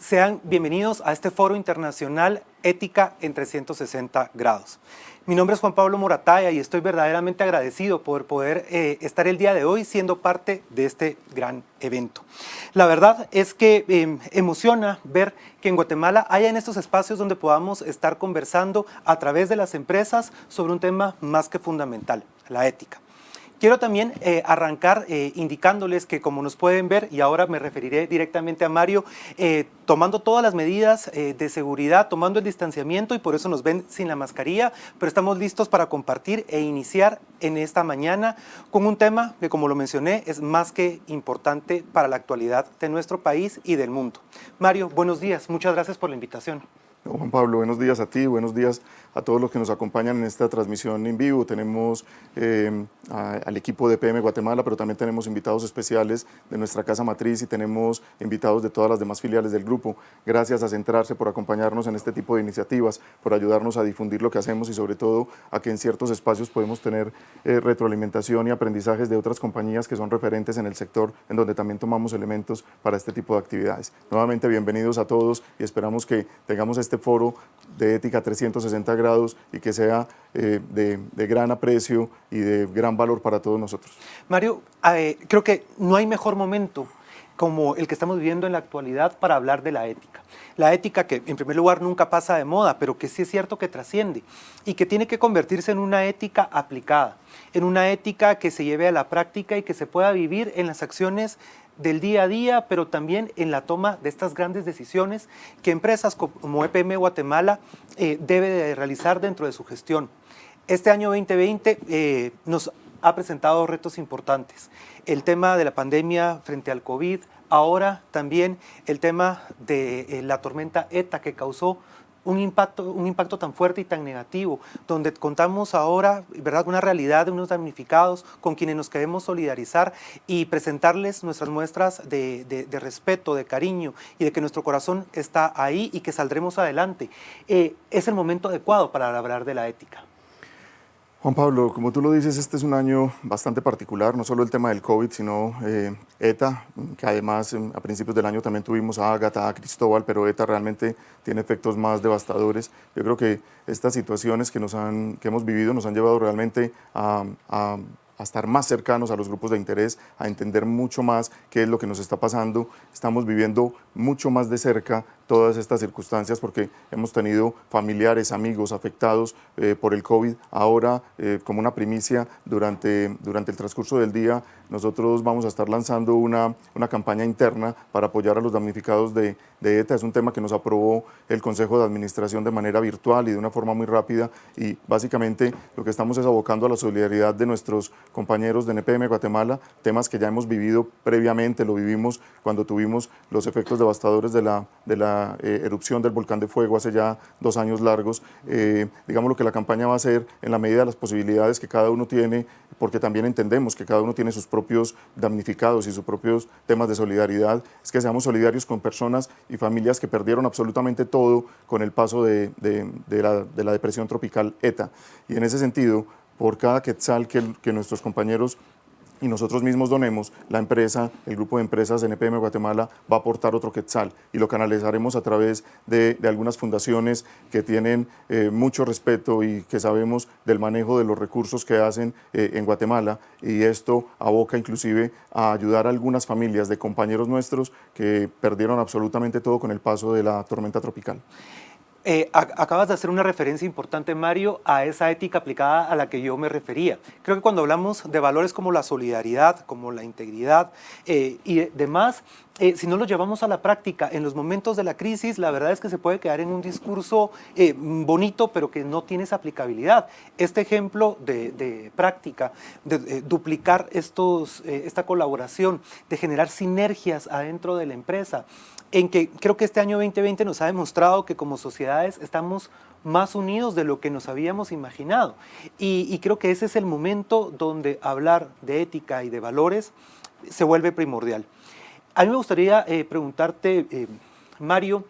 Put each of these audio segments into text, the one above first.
Sean bienvenidos a este foro internacional Ética en 360 grados. Mi nombre es Juan Pablo Morataya y estoy verdaderamente agradecido por poder estar el día de hoy siendo parte de este gran evento. La verdad es que emociona ver que en Guatemala haya en estos espacios donde podamos estar conversando a través de las empresas sobre un tema más que fundamental, la ética. Quiero también arrancar indicándoles que, como nos pueden ver, y ahora me referiré directamente a Mario, tomando todas las medidas de seguridad, tomando el distanciamiento, y por eso nos ven sin la mascarilla, pero estamos listos para compartir e iniciar en esta mañana con un tema que, como lo mencioné, es más que importante para la actualidad de nuestro país y del mundo. Mario, buenos días, muchas gracias por la invitación. Juan Pablo, buenos días a ti, buenos días a todos los que nos acompañan en esta transmisión en vivo. Tenemos al equipo de PM Guatemala, pero también tenemos invitados especiales de nuestra casa matriz y tenemos invitados de todas las demás filiales del grupo. Gracias a Centrarse por acompañarnos en este tipo de iniciativas, por ayudarnos a difundir lo que hacemos y sobre todo a que en ciertos espacios podemos tener retroalimentación y aprendizajes de otras compañías que son referentes en el sector, en donde también tomamos elementos para este tipo de actividades. Nuevamente, bienvenidos a todos y esperamos que tengamos este foro de ética 360 grados y que sea de gran aprecio y de gran valor para todos nosotros. Mario, creo que no hay mejor momento como el que estamos viviendo en la actualidad para hablar de la ética. La ética que en primer lugar nunca pasa de moda, pero que sí es cierto que trasciende y que tiene que convertirse en una ética aplicada, en una ética que se lleve a la práctica y que se pueda vivir en las acciones del día a día, pero también en la toma de estas grandes decisiones que empresas como EPM Guatemala debe de realizar dentro de su gestión. Este año 2020 nos ha presentado retos importantes. El tema de la pandemia frente al COVID, ahora también el tema de la tormenta ETA que causó un impacto tan fuerte y tan negativo, donde contamos ahora, ¿verdad?, una realidad de unos damnificados con quienes nos queremos solidarizar y presentarles nuestras muestras de respeto, de cariño y de que nuestro corazón está ahí y que saldremos adelante. Es el momento adecuado para hablar de la ética. Juan Pablo, como tú lo dices, este es un año bastante particular, no solo el tema del COVID, sino ETA, que además a principios del año también tuvimos a Ágata, a Cristóbal, pero ETA realmente tiene efectos más devastadores. Yo creo que estas situaciones que hemos vivido nos han llevado realmente a estar más cercanos a los grupos de interés, a entender mucho más qué es lo que nos está pasando. Estamos viviendo mucho más de cerca todas estas circunstancias porque hemos tenido familiares, amigos afectados por el COVID. Ahora, como una primicia, durante el transcurso del día, nosotros vamos a estar lanzando una campaña interna para apoyar a los damnificados de ETA. Es un tema que nos aprobó el Consejo de Administración de manera virtual y de una forma muy rápida, y básicamente lo que estamos es abocando a la solidaridad de nuestros compañeros de NPM Guatemala, temas que ya hemos vivido previamente, lo vivimos cuando tuvimos los efectos devastadores de la erupción del volcán de fuego hace ya 2 años largos. Digamos, lo que la campaña va a hacer en la medida de las posibilidades que cada uno tiene, porque también entendemos que cada uno tiene sus propios damnificados y sus propios temas de solidaridad, es que seamos solidarios con personas y familias que perdieron absolutamente todo con el paso de la depresión tropical ETA. Y en ese sentido, por cada quetzal que nuestros compañeros y nosotros mismos donemos, la empresa, el grupo de empresas NPM Guatemala va a aportar otro quetzal y lo canalizaremos a través de algunas fundaciones que tienen mucho respeto y que sabemos del manejo de los recursos que hacen en Guatemala, y esto aboca inclusive a ayudar a algunas familias de compañeros nuestros que perdieron absolutamente todo con el paso de la tormenta tropical. Acabas de hacer una referencia importante, Mario, a esa ética aplicada a la que yo me refería. Creo que cuando hablamos de valores como la solidaridad, como la integridad y demás, si no los llevamos a la práctica en los momentos de la crisis, la verdad es que se puede quedar en un discurso bonito, pero que no tiene esa aplicabilidad. Este ejemplo de práctica, de duplicar esta colaboración, de generar sinergias adentro de la empresa, en que creo que este año 2020 nos ha demostrado que como sociedades estamos más unidos de lo que nos habíamos imaginado. Y creo que ese es el momento donde hablar de ética y de valores se vuelve primordial. A mí me gustaría preguntarte, Mario,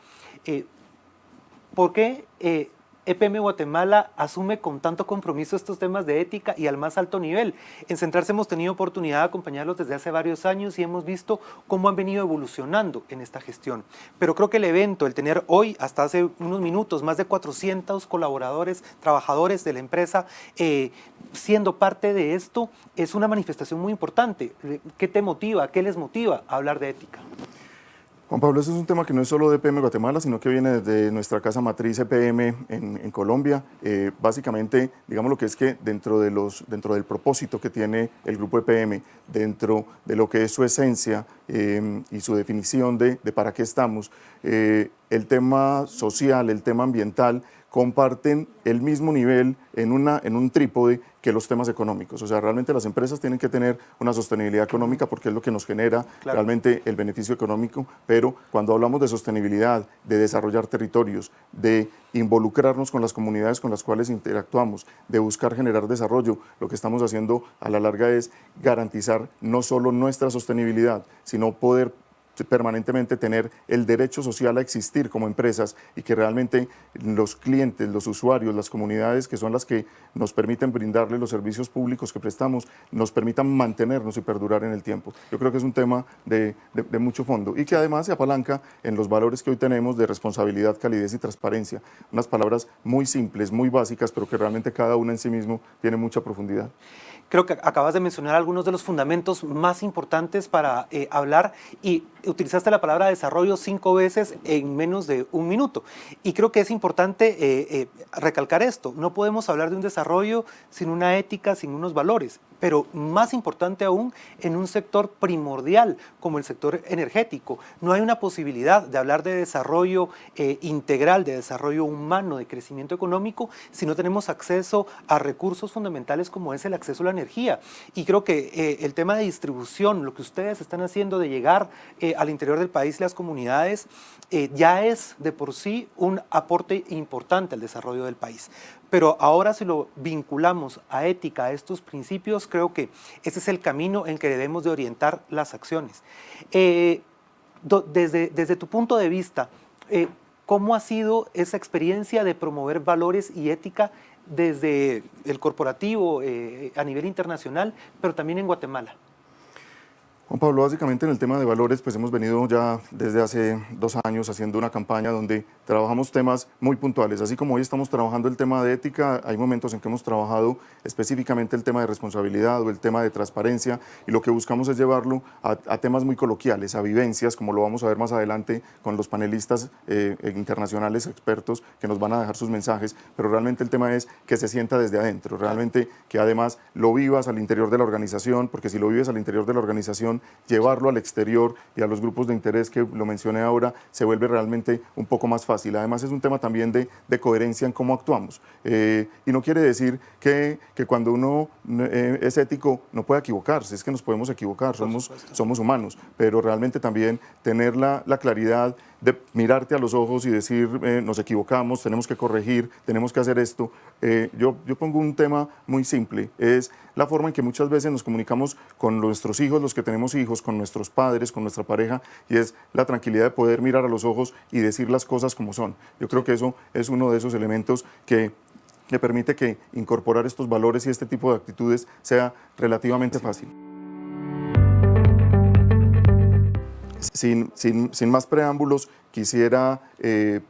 ¿por qué EPM Guatemala asume con tanto compromiso estos temas de ética y al más alto nivel. En Centrarse hemos tenido oportunidad de acompañarlos desde hace varios años y hemos visto cómo han venido evolucionando en esta gestión. Pero creo que el evento, el tener hoy, hasta hace unos minutos, más de 400 colaboradores, trabajadores de la empresa, siendo parte de esto, es una manifestación muy importante. ¿Qué te motiva? ¿Qué les motiva a hablar de ética? Juan Pablo, este es un tema que no es solo de EPM Guatemala, sino que viene desde nuestra casa matriz EPM en Colombia. Básicamente, digamos lo que es que dentro del propósito que tiene el grupo EPM, dentro de lo que es su esencia y su definición de para qué estamos, el tema social, el tema ambiental, comparten el mismo nivel en un trípode que los temas económicos. O sea, realmente las empresas tienen que tener una sostenibilidad económica porque es lo que nos genera realmente el beneficio económico, pero cuando hablamos de sostenibilidad, de desarrollar territorios, de involucrarnos con las comunidades con las cuales interactuamos, de buscar generar desarrollo, lo que estamos haciendo a la larga es garantizar no solo nuestra sostenibilidad, sino poder permanentemente tener el derecho social a existir como empresas y que realmente los clientes, los usuarios, las comunidades que son las que nos permiten brindarle los servicios públicos que prestamos, nos permitan mantenernos y perdurar en el tiempo. Yo creo que es un tema de mucho fondo y que además se apalanca en los valores que hoy tenemos de responsabilidad, calidez y transparencia. Unas palabras muy simples, muy básicas, pero que realmente cada una en sí mismo tiene mucha profundidad. Creo que acabas de mencionar algunos de los fundamentos más importantes para hablar y utilizaste la palabra desarrollo 5 veces en menos de un minuto. Y creo que es importante recalcar esto. No podemos hablar de un desarrollo sin una ética, sin unos valores. Pero más importante aún, en un sector primordial como el sector energético. No hay una posibilidad de hablar de desarrollo integral, de desarrollo humano, de crecimiento económico, si no tenemos acceso a recursos fundamentales como es el acceso a la energía. Y creo que el tema de distribución, lo que ustedes están haciendo de llegar al interior del país y las comunidades, ya es de por sí un aporte importante al desarrollo del país. Pero ahora si lo vinculamos a ética, a estos principios, creo que ese es el camino en que debemos de orientar las acciones. Desde tu punto de vista, ¿cómo ha sido esa experiencia de promover valores y ética desde el corporativo a nivel internacional, pero también en Guatemala? Juan Pablo, básicamente en el tema de valores, pues hemos venido ya desde hace 2 años haciendo una campaña donde trabajamos temas muy puntuales. Así como hoy estamos trabajando el tema de ética, hay momentos en que hemos trabajado específicamente el tema de responsabilidad o el tema de transparencia y lo que buscamos es llevarlo a temas muy coloquiales, a vivencias, como lo vamos a ver más adelante con los panelistas internacionales expertos que nos van a dejar sus mensajes, pero realmente el tema es que se sienta desde adentro, realmente que además lo vivas al interior de la organización, porque si lo vives al interior de la organización, llevarlo al exterior y a los grupos de interés que lo mencioné ahora se vuelve realmente un poco más fácil. Además es un tema también de coherencia en cómo actuamos. Y no quiere decir que cuando uno es ético no pueda equivocarse, es que nos podemos equivocar, somos humanos, pero realmente también tener la claridad de mirarte a los ojos y decir nos equivocamos, tenemos que corregir, tenemos que hacer esto. Yo pongo un tema muy simple, es la forma en que muchas veces nos comunicamos con nuestros hijos, los que tenemos hijos, con nuestros padres, con nuestra pareja, y es la tranquilidad de poder mirar a los ojos y decir las cosas como son. Yo creo que eso es uno de esos elementos que permite que incorporar estos valores y este tipo de actitudes sea relativamente fácil. Sin más preámbulos, quisiera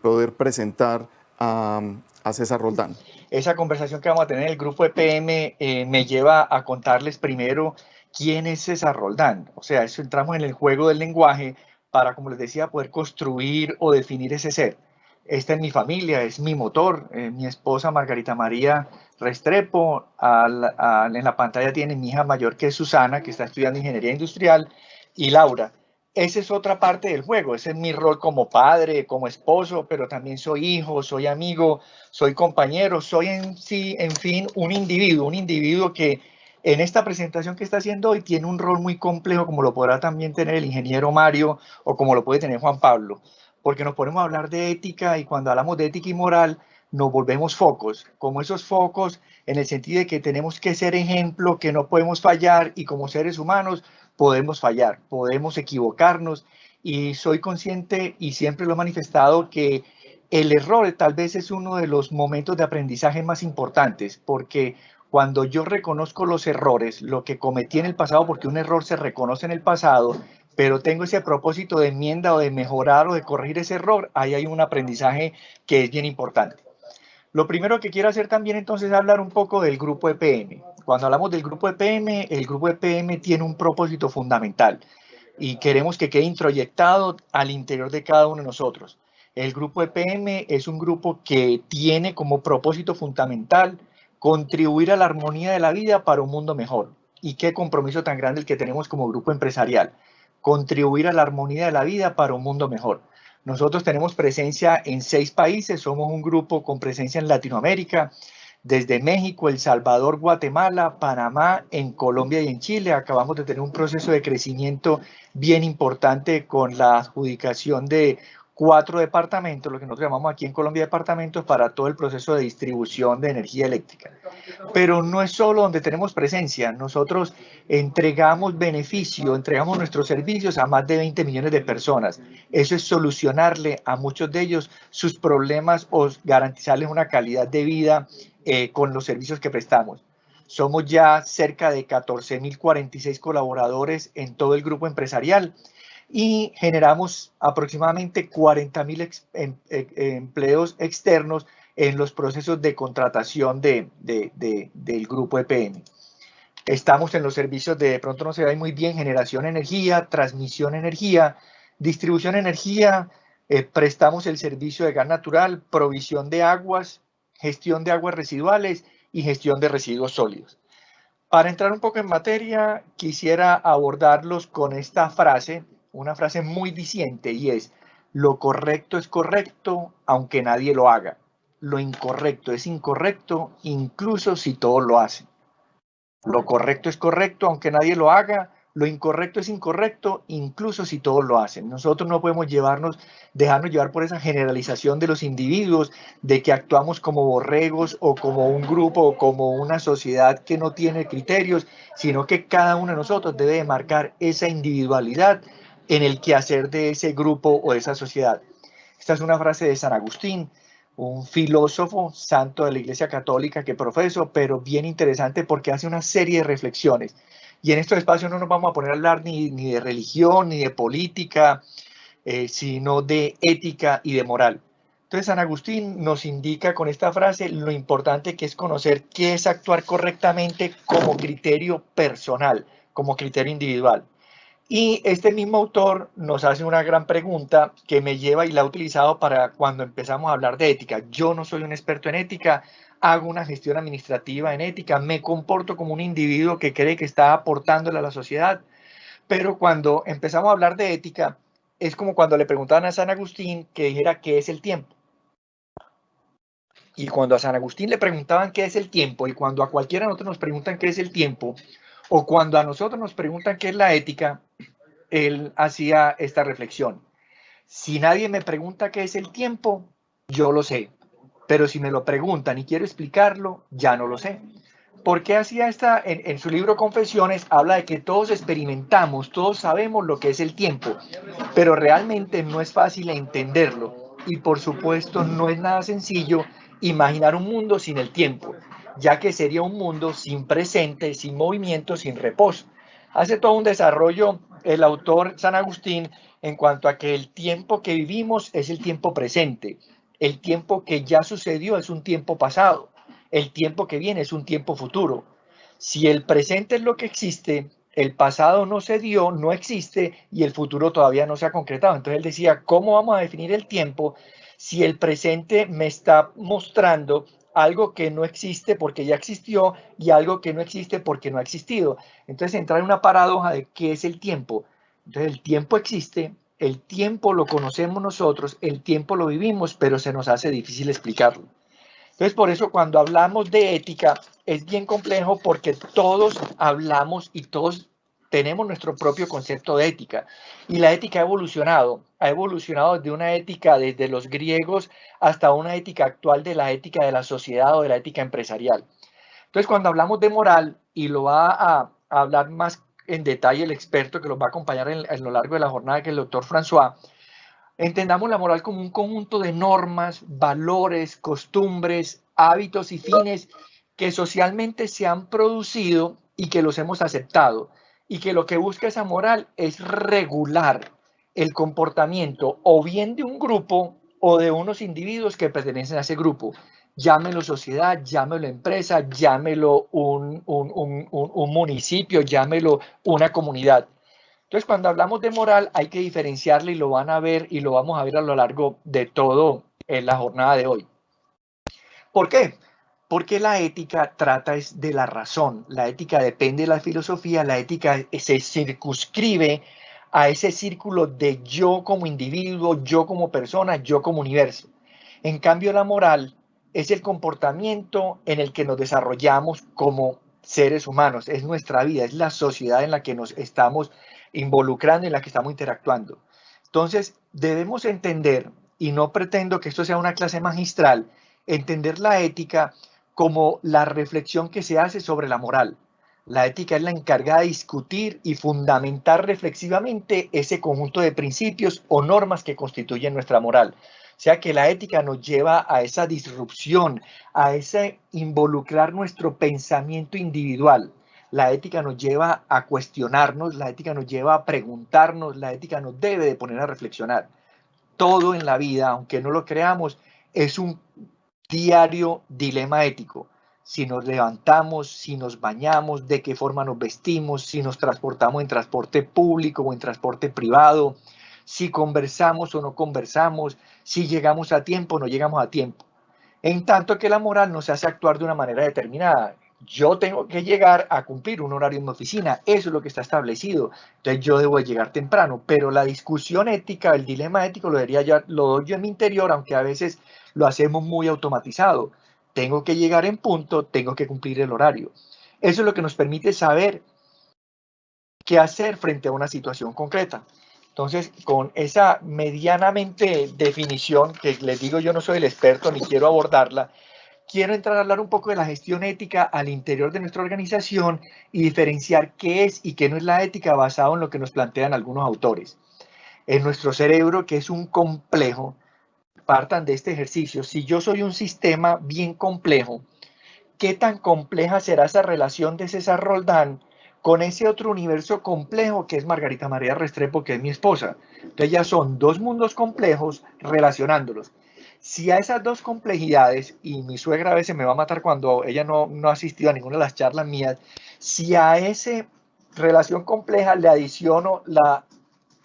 poder presentar a César Roldán. Esa conversación que vamos a tener en el grupo EPM me lleva a contarles primero quién es César Roldán. O sea, eso entramos en el juego del lenguaje para, como les decía, poder construir o definir ese ser. Esta es mi familia, es mi motor, mi esposa Margarita María Restrepo. En la pantalla tiene mi hija mayor, que es Susana, que está estudiando ingeniería industrial, y Laura. Esa es otra parte del juego, ese es mi rol como padre, como esposo, pero también soy hijo, soy amigo, soy compañero, soy en fin, un individuo que en esta presentación que está haciendo hoy tiene un rol muy complejo, como lo podrá también tener el ingeniero Mario o como lo puede tener Juan Pablo, porque nos ponemos a hablar de ética y cuando hablamos de ética y moral nos volvemos focos, como esos focos en el sentido de que tenemos que ser ejemplo, que no podemos fallar y como seres humanos podemos fallar, podemos equivocarnos y soy consciente y siempre lo he manifestado que el error tal vez es uno de los momentos de aprendizaje más importantes, porque cuando yo reconozco los errores, lo que cometí en el pasado, porque un error se reconoce en el pasado, pero tengo ese propósito de enmienda o de mejorar o de corregir ese error, ahí hay un aprendizaje que es bien importante. Lo primero que quiero hacer también entonces es hablar un poco del grupo EPM. Cuando hablamos del grupo EPM, el grupo EPM tiene un propósito fundamental y queremos que quede introyectado al interior de cada uno de nosotros. El grupo EPM es un grupo que tiene como propósito fundamental contribuir a la armonía de la vida para un mundo mejor. Y qué compromiso tan grande el que tenemos como grupo empresarial. Contribuir a la armonía de la vida para un mundo mejor. Nosotros tenemos presencia en 6 países, somos un grupo con presencia en Latinoamérica, desde México, El Salvador, Guatemala, Panamá, en Colombia y en Chile. Acabamos de tener un proceso de crecimiento bien importante con la adjudicación de 4 departamentos, lo que nosotros llamamos aquí en Colombia departamentos, para todo el proceso de distribución de energía eléctrica. Pero no es solo donde tenemos presencia, nosotros entregamos beneficio, entregamos nuestros servicios a más de 20 millones de personas. Eso es solucionarle a muchos de ellos sus problemas o garantizarles una calidad de vida con los servicios que prestamos. Somos ya cerca de 14.046 colaboradores en todo el grupo empresarial y generamos aproximadamente 40.000 empleos externos en los procesos de contratación del grupo EPM. Estamos en los servicios de pronto no se ve muy bien, generación de energía, transmisión de energía, distribución de energía, prestamos el servicio de gas natural, provisión de aguas, gestión de aguas residuales y gestión de residuos sólidos. Para entrar un poco en materia, quisiera abordarlos con esta frase, una frase muy diciente, y es: lo correcto es correcto aunque nadie lo haga. Lo incorrecto es incorrecto incluso si todos lo hacen. Lo correcto es correcto aunque nadie lo haga. Lo incorrecto es incorrecto incluso si todos lo hacen. Nosotros no podemos dejarnos llevar por esa generalización de los individuos, de que actuamos como borregos o como un grupo o como una sociedad que no tiene criterios, sino que cada uno de nosotros debe marcar esa individualidad en el quehacer de ese grupo o de esa sociedad. Esta es una frase de San Agustín, un filósofo santo de la Iglesia Católica que profeso, pero bien interesante porque hace una serie de reflexiones. Y en estos espacios no nos vamos a poner a hablar ni de religión, ni de política, sino de ética y de moral. Entonces San Agustín nos indica con esta frase lo importante que es conocer qué es actuar correctamente como criterio personal, como criterio individual. Y este mismo autor nos hace una gran pregunta que me lleva y la he utilizado para cuando empezamos a hablar de ética. Yo no soy un experto en ética, hago una gestión administrativa en ética, me comporto como un individuo que cree que está aportándole a la sociedad, pero cuando empezamos a hablar de ética, es como cuando le preguntaban a San Agustín que dijera qué es el tiempo. Y cuando a San Agustín le preguntaban qué es el tiempo, y cuando a cualquiera de nosotros nos preguntan qué es el tiempo, o cuando a nosotros nos preguntan qué es la ética, él hacía esta reflexión: si nadie me pregunta qué es el tiempo, yo lo sé, pero si me lo preguntan y quiero explicarlo, ya no lo sé. ¿Por qué hacía esta? En su libro Confesiones habla de que todos experimentamos, todos sabemos lo que es el tiempo, pero realmente no es fácil entenderlo y por supuesto no es nada sencillo imaginar un mundo sin el tiempo, ya que sería un mundo sin presente, sin movimiento, sin reposo. Hace todo un desarrollo el autor San Agustín en cuanto a que el tiempo que vivimos es el tiempo presente, el tiempo que ya sucedió es un tiempo pasado, el tiempo que viene es un tiempo futuro. Si el presente es lo que existe, el pasado no se dio, no existe y el futuro todavía no se ha concretado. Entonces él decía, ¿cómo vamos a definir el tiempo si el presente me está mostrando algo que no existe porque ya existió y algo que no existe porque no ha existido? Entonces entrar en una paradoja de qué es el tiempo. Entonces el tiempo existe, el tiempo lo conocemos nosotros, el tiempo lo vivimos, pero se nos hace difícil explicarlo. Entonces, por eso cuando hablamos de ética es bien complejo porque todos hablamos y todos tenemos nuestro propio concepto de ética. Y la ética ha evolucionado desde una ética desde los griegos hasta una ética actual de la ética de la sociedad o de la ética empresarial. Entonces, cuando hablamos de moral, y lo va a hablar más en detalle el experto que los va a acompañar en lo largo de la jornada, que es el doctor François, Entendamos la moral como un conjunto de normas, valores, costumbres, hábitos y fines que socialmente se han producido y que los hemos aceptado, y que lo que busca esa moral es regular el comportamiento o bien de un grupo o de unos individuos que pertenecen a ese grupo. Llámelo sociedad, llámelo empresa, llámelo un municipio, llámelo una comunidad. Entonces, cuando hablamos de moral, hay que diferenciarle y lo van a ver y lo vamos a ver a lo largo de todo en la jornada de hoy. ¿Por qué? Porque la ética trata es de la razón. La ética depende de la filosofía, la ética se circunscribe a ese círculo de yo como individuo, yo como persona, yo como universo. En cambio, la moral es el comportamiento en el que nos desarrollamos como seres humanos, es nuestra vida, es la sociedad en la que nos estamos involucrando, en la que estamos interactuando. Entonces, debemos entender, y no pretendo que esto sea una clase magistral, entender la ética como la reflexión que se hace sobre la moral. La ética es la encargada de discutir y fundamentar reflexivamente ese conjunto de principios o normas que constituyen nuestra moral. O sea que la ética nos lleva a esa disrupción, a ese involucrar nuestro pensamiento individual. La ética nos lleva a cuestionarnos, la ética nos lleva a preguntarnos, la ética nos debe de poner a reflexionar. Todo en la vida, aunque no lo creamos, es un diario dilema ético. Si nos levantamos, si nos bañamos, de qué forma nos vestimos, si nos transportamos en transporte público o en transporte privado, si conversamos o no conversamos, si llegamos a tiempo o no llegamos a tiempo. En tanto que la moral nos hace actuar de una manera determinada. Yo tengo que llegar a cumplir un horario en mi oficina, eso es lo que está establecido. Entonces yo debo llegar temprano, pero la discusión ética, el dilema ético lo doy yo en mi interior, aunque a veces lo hacemos muy automatizado. Tengo que llegar en punto, tengo que cumplir el horario. Eso es lo que nos permite saber qué hacer frente a una situación concreta. Entonces, con esa medianamente definición, que les digo yo no soy el experto ni quiero abordarla, quiero entrar a hablar un poco de la gestión ética al interior de nuestra organización y diferenciar qué es y qué no es la ética basado en lo que nos plantean algunos autores. En nuestro cerebro, que es un complejo, partan de este ejercicio. Si yo soy un sistema bien complejo, ¿qué tan compleja será esa relación de César Roldán con ese otro universo complejo que es Margarita María Restrepo, que es mi esposa? Entonces ya son dos mundos complejos relacionándolos. Si a esas dos complejidades, y mi suegra a veces me va a matar cuando ella no ha asistido a ninguna de las charlas mías, si a esa relación compleja le adiciono la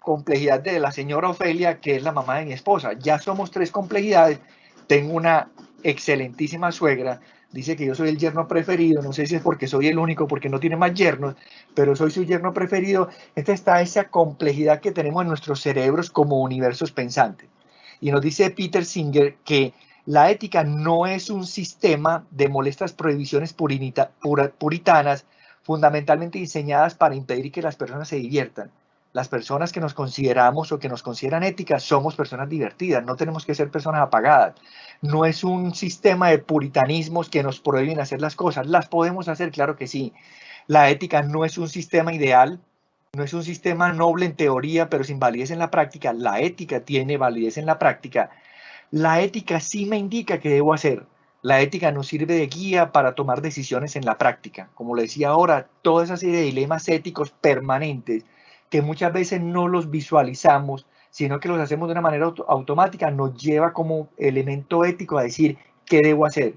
complejidad de la señora Ofelia, que es la mamá de mi esposa, ya somos tres complejidades, tengo una excelentísima suegra, dice que yo soy el yerno preferido, no sé si es porque soy el único, porque no tiene más yernos, pero soy su yerno preferido. Esta está esa complejidad que tenemos en nuestros cerebros como universos pensantes. Y nos dice Peter Singer que la ética no es un sistema de molestas prohibiciones puritanas, fundamentalmente diseñadas para impedir que las personas se diviertan. Las personas que nos consideramos o que nos consideran éticas somos personas divertidas, no tenemos que ser personas apagadas. No es un sistema de puritanismos que nos prohíben hacer las cosas. Las podemos hacer, claro que sí. La ética no es un sistema ideal, no es un sistema noble en teoría, pero sin validez en la práctica. La ética tiene validez en la práctica. La ética sí me indica qué debo hacer. La ética nos sirve de guía para tomar decisiones en la práctica. Como le decía ahora, toda esa serie de dilemas éticos permanentes que muchas veces no los visualizamos, sino que los hacemos de una manera automática, nos lleva como elemento ético a decir qué debo hacer.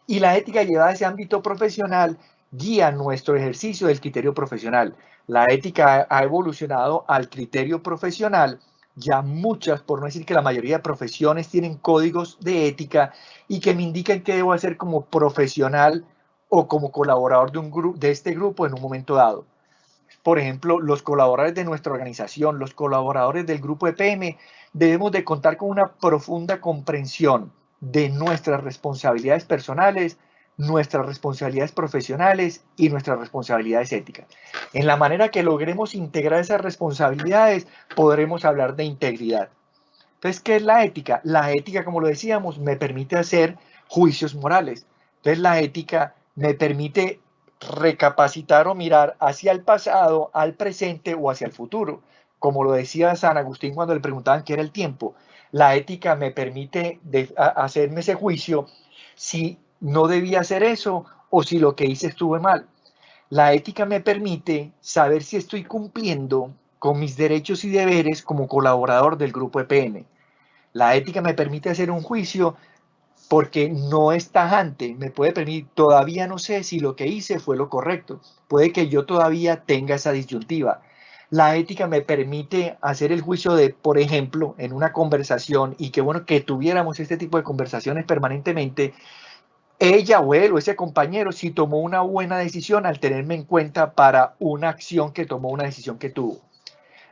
Y la ética llevada a ese ámbito profesional guía nuestro ejercicio del criterio profesional. La ética ha evolucionado al criterio profesional. Ya muchas, por no decir que la mayoría de profesiones tienen códigos de ética y que me indican qué debo hacer como profesional o como colaborador de este grupo en un momento dado. Por ejemplo, los colaboradores de nuestra organización, los colaboradores del grupo EPM, debemos de contar con una profunda comprensión de nuestras responsabilidades personales, nuestras responsabilidades profesionales y nuestras responsabilidades éticas. En la manera que logremos integrar esas responsabilidades, podremos hablar de integridad. Entonces, ¿qué es la ética? La ética, como lo decíamos, me permite hacer juicios morales. Entonces, la ética me permite recapacitar o mirar hacia el pasado, al presente o hacia el futuro. como lo decía San Agustín cuando le preguntaban qué era el tiempo, la ética me permite hacerme ese juicio si no debía hacer eso o si lo que hice estuvo mal. La ética me permite saber si estoy cumpliendo con mis derechos y deberes como colaborador del grupo EPM. La ética me permite hacer un juicio porque no es tajante, me puede permitir, todavía no sé si lo que hice fue lo correcto, puede que yo todavía tenga esa disyuntiva. La ética me permite hacer el juicio de, por ejemplo, en una conversación, y qué bueno que tuviéramos este tipo de conversaciones permanentemente, ella o él o ese compañero si tomó una buena decisión al tenerme en cuenta para una acción que tomó, una decisión que tuvo.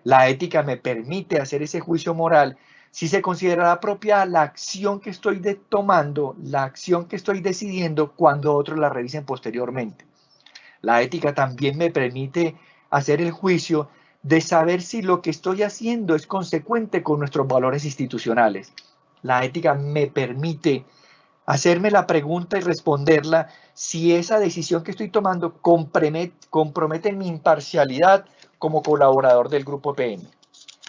La ética me permite hacer ese juicio moral si se considera apropiada la acción que estoy tomando, la acción que estoy decidiendo cuando otros la revisen posteriormente. La ética también me permite hacer el juicio de saber si lo que estoy haciendo es consecuente con nuestros valores institucionales. La ética me permite hacerme la pregunta y responderla si esa decisión que estoy tomando compromete mi imparcialidad como colaborador del grupo PM.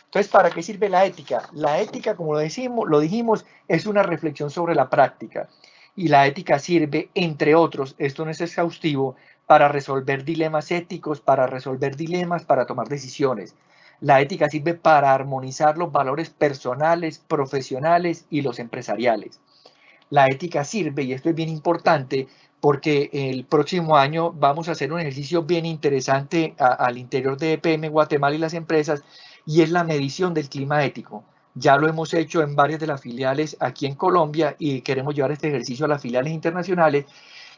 Entonces, ¿para qué sirve la ética? La ética, como lo dijimos, es una reflexión sobre la práctica. Y la ética sirve, entre otros, esto no es exhaustivo, para resolver dilemas éticos, para resolver dilemas, para tomar decisiones. La ética sirve para armonizar los valores personales, profesionales y los empresariales. La ética sirve, y esto es bien importante, porque el próximo año vamos a hacer un ejercicio bien interesante al interior de EPM Guatemala y las empresas, y es la medición del clima ético. Ya lo hemos hecho en varias de las filiales aquí en Colombia y queremos llevar este ejercicio a las filiales internacionales.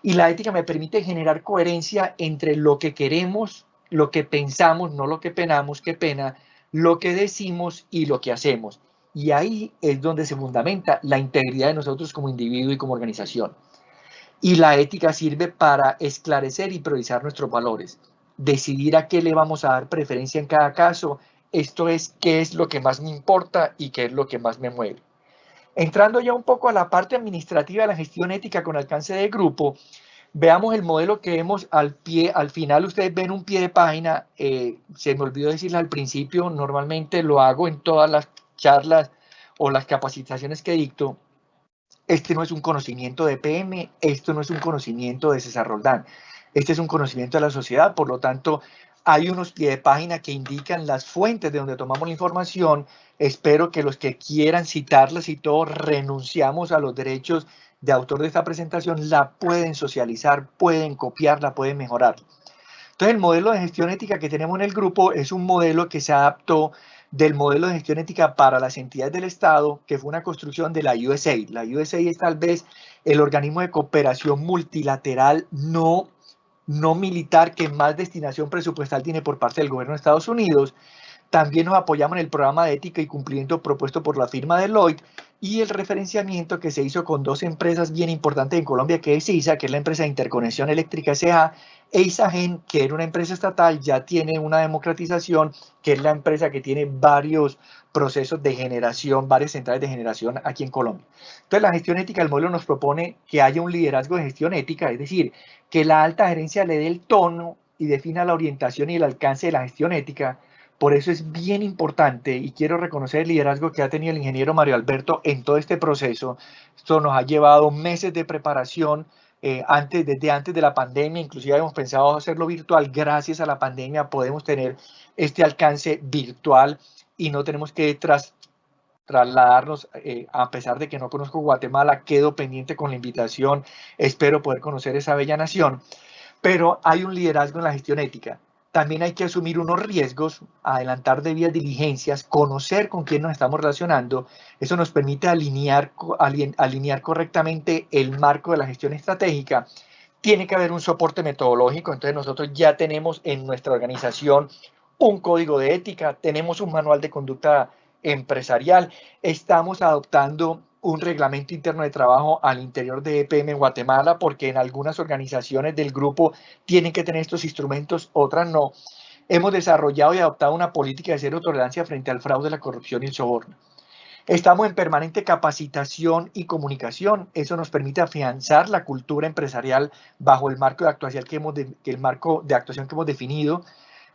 Y la ética me permite generar coherencia entre lo que queremos, lo que pensamos, no lo que penamos, qué pena, lo que decimos y lo que hacemos. Y ahí es donde se fundamenta la integridad de nosotros como individuo y como organización. Y la ética sirve para esclarecer y priorizar nuestros valores, decidir a qué le vamos a dar preferencia en cada caso. Esto es qué es lo que más me importa y qué es lo que más me mueve. Entrando ya un poco a la parte administrativa de la gestión ética con alcance de grupo, veamos el modelo que vemos al final ustedes ven un pie de página, se me olvidó decirles al principio, normalmente lo hago en todas las charlas o las capacitaciones que dicto. Este no es un conocimiento de PM, esto no es un conocimiento de César Roldán, este es un conocimiento de la sociedad, por lo tanto hay unos pie de página que indican las fuentes de donde tomamos la información. Espero que los que quieran citarlas y todo, renunciamos a los derechos de autor de esta presentación, la pueden socializar, pueden copiarla, pueden mejorar. Entonces el modelo de gestión ética que tenemos en el grupo es un modelo que se adaptó del modelo de gestión ética para las entidades del Estado, que fue una construcción de la USAID. La USAID es tal vez el organismo de cooperación multilateral no militar que más destinación presupuestal tiene por parte del gobierno de Estados Unidos. También nos apoyamos en el programa de ética y cumplimiento propuesto por la firma Deloitte y el referenciamiento que se hizo con dos empresas bien importantes en Colombia, que es ISA, que es la empresa de interconexión eléctrica S.A., e ISAGEN, que era una empresa estatal, ya tiene una democratización, que es la empresa que tiene varios procesos de generación, varias centrales de generación aquí en Colombia. Entonces, la gestión ética del modelo nos propone que haya un liderazgo de gestión ética, es decir, que la alta gerencia le dé el tono y defina la orientación y el alcance de la gestión ética. Por eso es bien importante y quiero reconocer el liderazgo que ha tenido el ingeniero Mario Alberto en todo este proceso. Esto nos ha llevado meses de preparación, desde antes de la pandemia, inclusive hemos pensado hacerlo virtual. Gracias a la pandemia podemos tener este alcance virtual y no tenemos que trasladarnos, a pesar de que no conozco Guatemala, quedo pendiente con la invitación, espero poder conocer esa bella nación, pero hay un liderazgo en la gestión ética. También hay que asumir unos riesgos, adelantar debidas diligencias, conocer con quién nos estamos relacionando. Eso nos permite alinear correctamente el marco de la gestión estratégica. Tiene que haber un soporte metodológico, entonces nosotros ya tenemos en nuestra organización un código de ética, tenemos un manual de conducta empresarial, estamos adoptando un reglamento interno de trabajo al interior de EPM Guatemala, porque en algunas organizaciones del grupo tienen que tener estos instrumentos, otras no. Hemos desarrollado y adoptado una política de cero tolerancia frente al fraude, la corrupción y el soborno. Estamos en permanente capacitación y comunicación. Eso nos permite afianzar la cultura empresarial bajo el marco de actuación que hemos definido.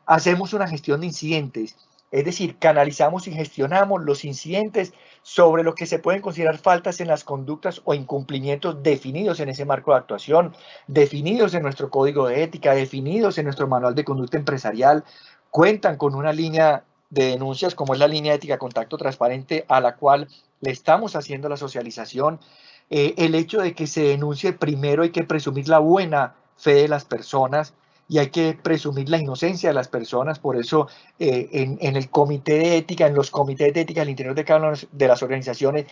Hacemos una gestión de incidentes. Es decir, canalizamos y gestionamos los incidentes sobre lo que se pueden considerar faltas en las conductas o incumplimientos definidos en ese marco de actuación, definidos en nuestro código de ética, definidos en nuestro manual de conducta empresarial. Cuentan con una línea de denuncias como es la línea de ética contacto transparente a la cual le estamos haciendo la socialización. El hecho de que se denuncie primero hay que presumir la buena fe de las personas y hay que presumir la inocencia de las personas. Por eso en el comité de ética, en los comités de ética al interior de cada una de las organizaciones,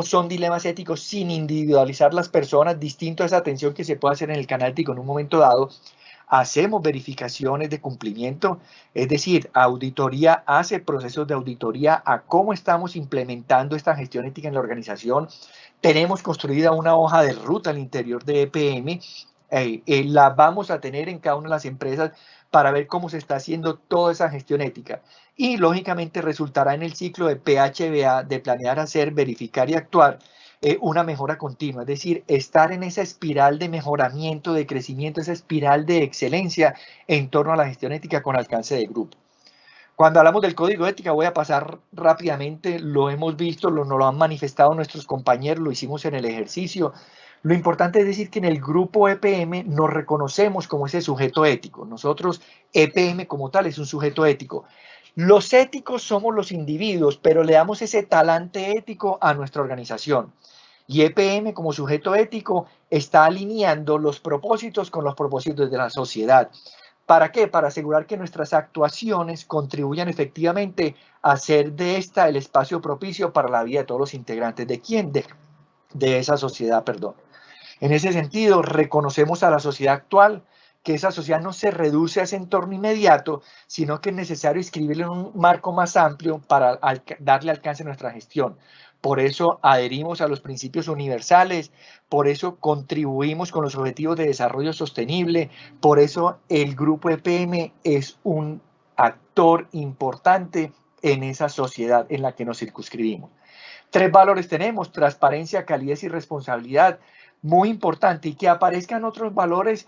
son dilemas éticos sin individualizar las personas, distinto a esa atención que se puede hacer en el canal ético en un momento dado. Hacemos verificaciones de cumplimiento, es decir, auditoría hace procesos de auditoría a cómo estamos implementando esta gestión ética en la organización. Tenemos construida una hoja de ruta al interior de EPM, la vamos a tener en cada una de las empresas para ver cómo se está haciendo toda esa gestión ética. Y lógicamente resultará en el ciclo de PHBA, de planear, hacer, verificar y actuar, una mejora continua, es decir, estar en esa espiral de mejoramiento, de crecimiento, esa espiral de excelencia en torno a la gestión ética con alcance de grupo. Cuando hablamos del código de ética, voy a pasar rápidamente, lo hemos visto, nos lo han manifestado nuestros compañeros, lo hicimos en el ejercicio. Lo importante es decir que en el grupo EPM nos reconocemos como ese sujeto ético. Nosotros, EPM como tal, es un sujeto ético. Los éticos somos los individuos, pero le damos ese talante ético a nuestra organización. Y EPM como sujeto ético está alineando los propósitos con los propósitos de la sociedad. ¿Para qué? Para asegurar que nuestras actuaciones contribuyan efectivamente a hacer de esta el espacio propicio para la vida de todos los integrantes. ¿De quién? De esa sociedad, perdón. En ese sentido, reconocemos a la sociedad actual, que esa sociedad no se reduce a ese entorno inmediato, sino que es necesario inscribirlo en un marco más amplio para darle alcance a nuestra gestión. Por eso adherimos a los principios universales, por eso contribuimos con los objetivos de desarrollo sostenible, por eso el grupo EPM es un actor importante en esa sociedad en la que nos circunscribimos. 3 valores tenemos: transparencia, calidez y responsabilidad. Muy importante, y que aparezcan otros valores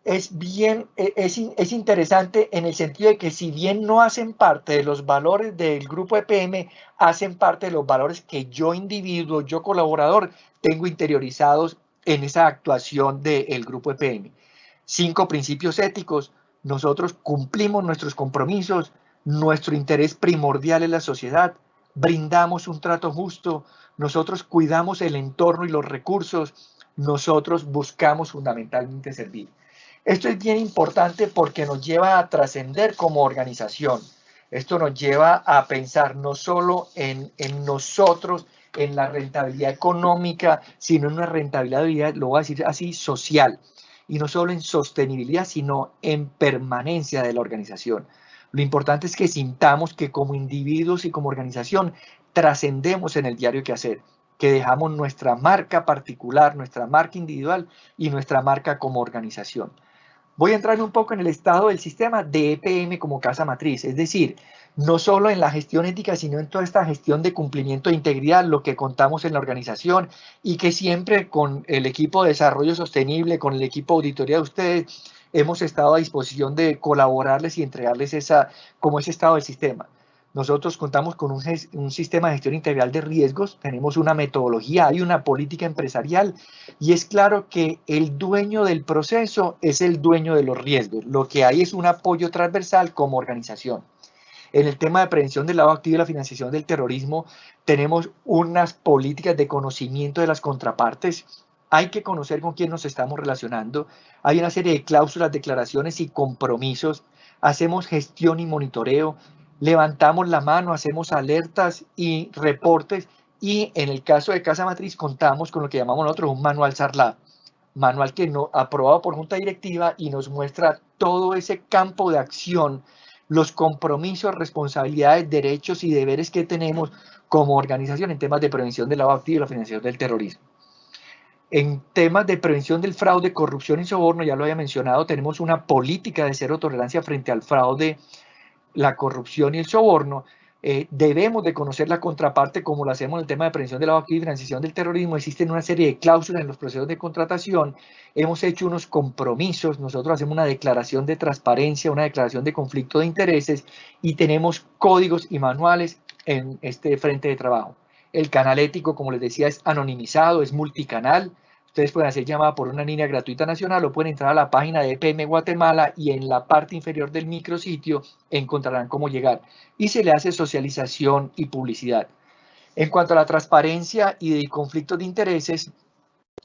es interesante en el sentido de que si bien no hacen parte de los valores del grupo EPM, hacen parte de los valores que yo individuo, yo colaborador, tengo interiorizados en esa actuación del grupo EPM. 5 principios éticos. Nosotros cumplimos nuestros compromisos, nuestro interés primordial es la sociedad, brindamos un trato justo, nosotros cuidamos el entorno y los recursos, nosotros buscamos fundamentalmente servir. Esto es bien importante porque nos lleva a trascender como organización. Esto nos lleva a pensar no solo en nosotros, en la rentabilidad económica, sino en una rentabilidad, lo voy a decir así, social. Y no solo en sostenibilidad, sino en permanencia de la organización. Lo importante es que sintamos que como individuos y como organización trascendemos en el diario quehacer, que dejamos nuestra marca particular, nuestra marca individual y nuestra marca como organización. Voy a entrar un poco en el estado del sistema de EPM como casa matriz, es decir, no solo en la gestión ética, sino en toda esta gestión de cumplimiento de integridad, lo que contamos en la organización y que siempre con el equipo de desarrollo sostenible, con el equipo de auditoría de ustedes, hemos estado a disposición de colaborarles y entregarles ese estado del sistema. Nosotros contamos con un sistema de gestión integral de riesgos, tenemos una metodología, hay una política empresarial y es claro que el dueño del proceso es el dueño de los riesgos. Lo que hay es un apoyo transversal como organización. En el tema de prevención del lavado activo y la financiación del terrorismo, tenemos unas políticas de conocimiento de las contrapartes. Hay que conocer con quién nos estamos relacionando. Hay una serie de cláusulas, declaraciones y compromisos. Hacemos gestión y monitoreo. Levantamos la mano, hacemos alertas y reportes. Y en el caso de Casa Matriz, contamos con lo que llamamos nosotros un manual SARLAB. Manual que aprobado por Junta Directiva y nos muestra todo ese campo de acción, los compromisos, responsabilidades, derechos y deberes que tenemos como organización en temas de prevención del lavado activo y la financiación del terrorismo. En temas de prevención del fraude, corrupción y soborno, ya lo había mencionado, tenemos una política de cero tolerancia frente al fraude, la corrupción y el soborno, Debemos de conocer la contraparte como lo hacemos en el tema de prevención del lavado y financiación del terrorismo. Existen una serie de cláusulas en los procesos de contratación. Hemos hecho unos compromisos. Nosotros hacemos una declaración de transparencia, una declaración de conflicto de intereses y tenemos códigos y manuales en este frente de trabajo. El canal ético, como les decía, es anonimizado, es multicanal. Ustedes pueden hacer llamada por una línea gratuita nacional o pueden entrar a la página de EPM Guatemala y en la parte inferior del micrositio encontrarán cómo llegar. Y se le hace socialización y publicidad. En cuanto a la transparencia y de conflictos de intereses,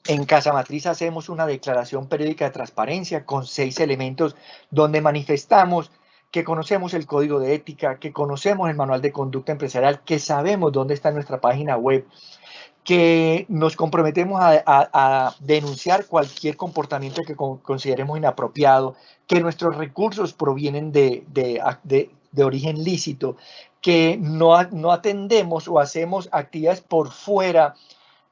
en Casa Matriz hacemos una declaración periódica de transparencia con 6 elementos donde manifestamos que conocemos el código de ética, que conocemos el manual de conducta empresarial, que sabemos dónde está nuestra página web, que nos comprometemos a denunciar cualquier comportamiento que consideremos inapropiado, que nuestros recursos provienen de origen lícito, que no atendemos o hacemos actividades por fuera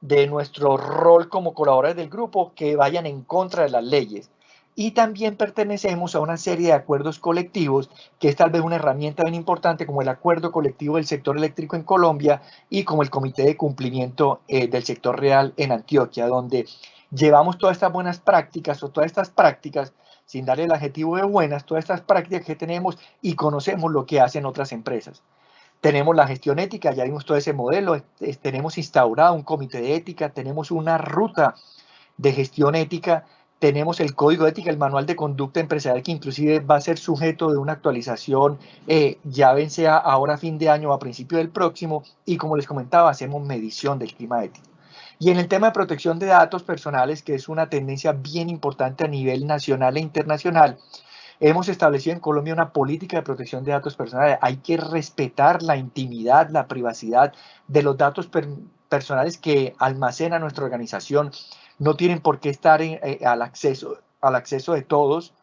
de nuestro rol como colaboradores del grupo que vayan en contra de las leyes. Y también pertenecemos a una serie de acuerdos colectivos, que es tal vez una herramienta bien importante, como el acuerdo colectivo del sector eléctrico en Colombia y como el comité de cumplimiento del sector real en Antioquia, donde llevamos todas estas buenas prácticas o todas estas prácticas, sin darle el adjetivo de buenas, todas estas prácticas que tenemos y conocemos lo que hacen otras empresas. Tenemos la gestión ética, ya vimos todo ese modelo, tenemos instaurado un comité de ética, tenemos una ruta de gestión ética, tenemos el código de ética, el manual de conducta empresarial que inclusive va a ser sujeto de una actualización, ya bien sea ahora a fin de año o a principio del próximo, y como les comentaba, hacemos medición del clima ético. Y en el tema de protección de datos personales, que es una tendencia bien importante a nivel nacional e internacional, hemos establecido en Colombia una política de protección de datos personales. Hay que respetar la intimidad, la privacidad de los datos personales que almacena nuestra organización. No tienen por qué estar al acceso de todos.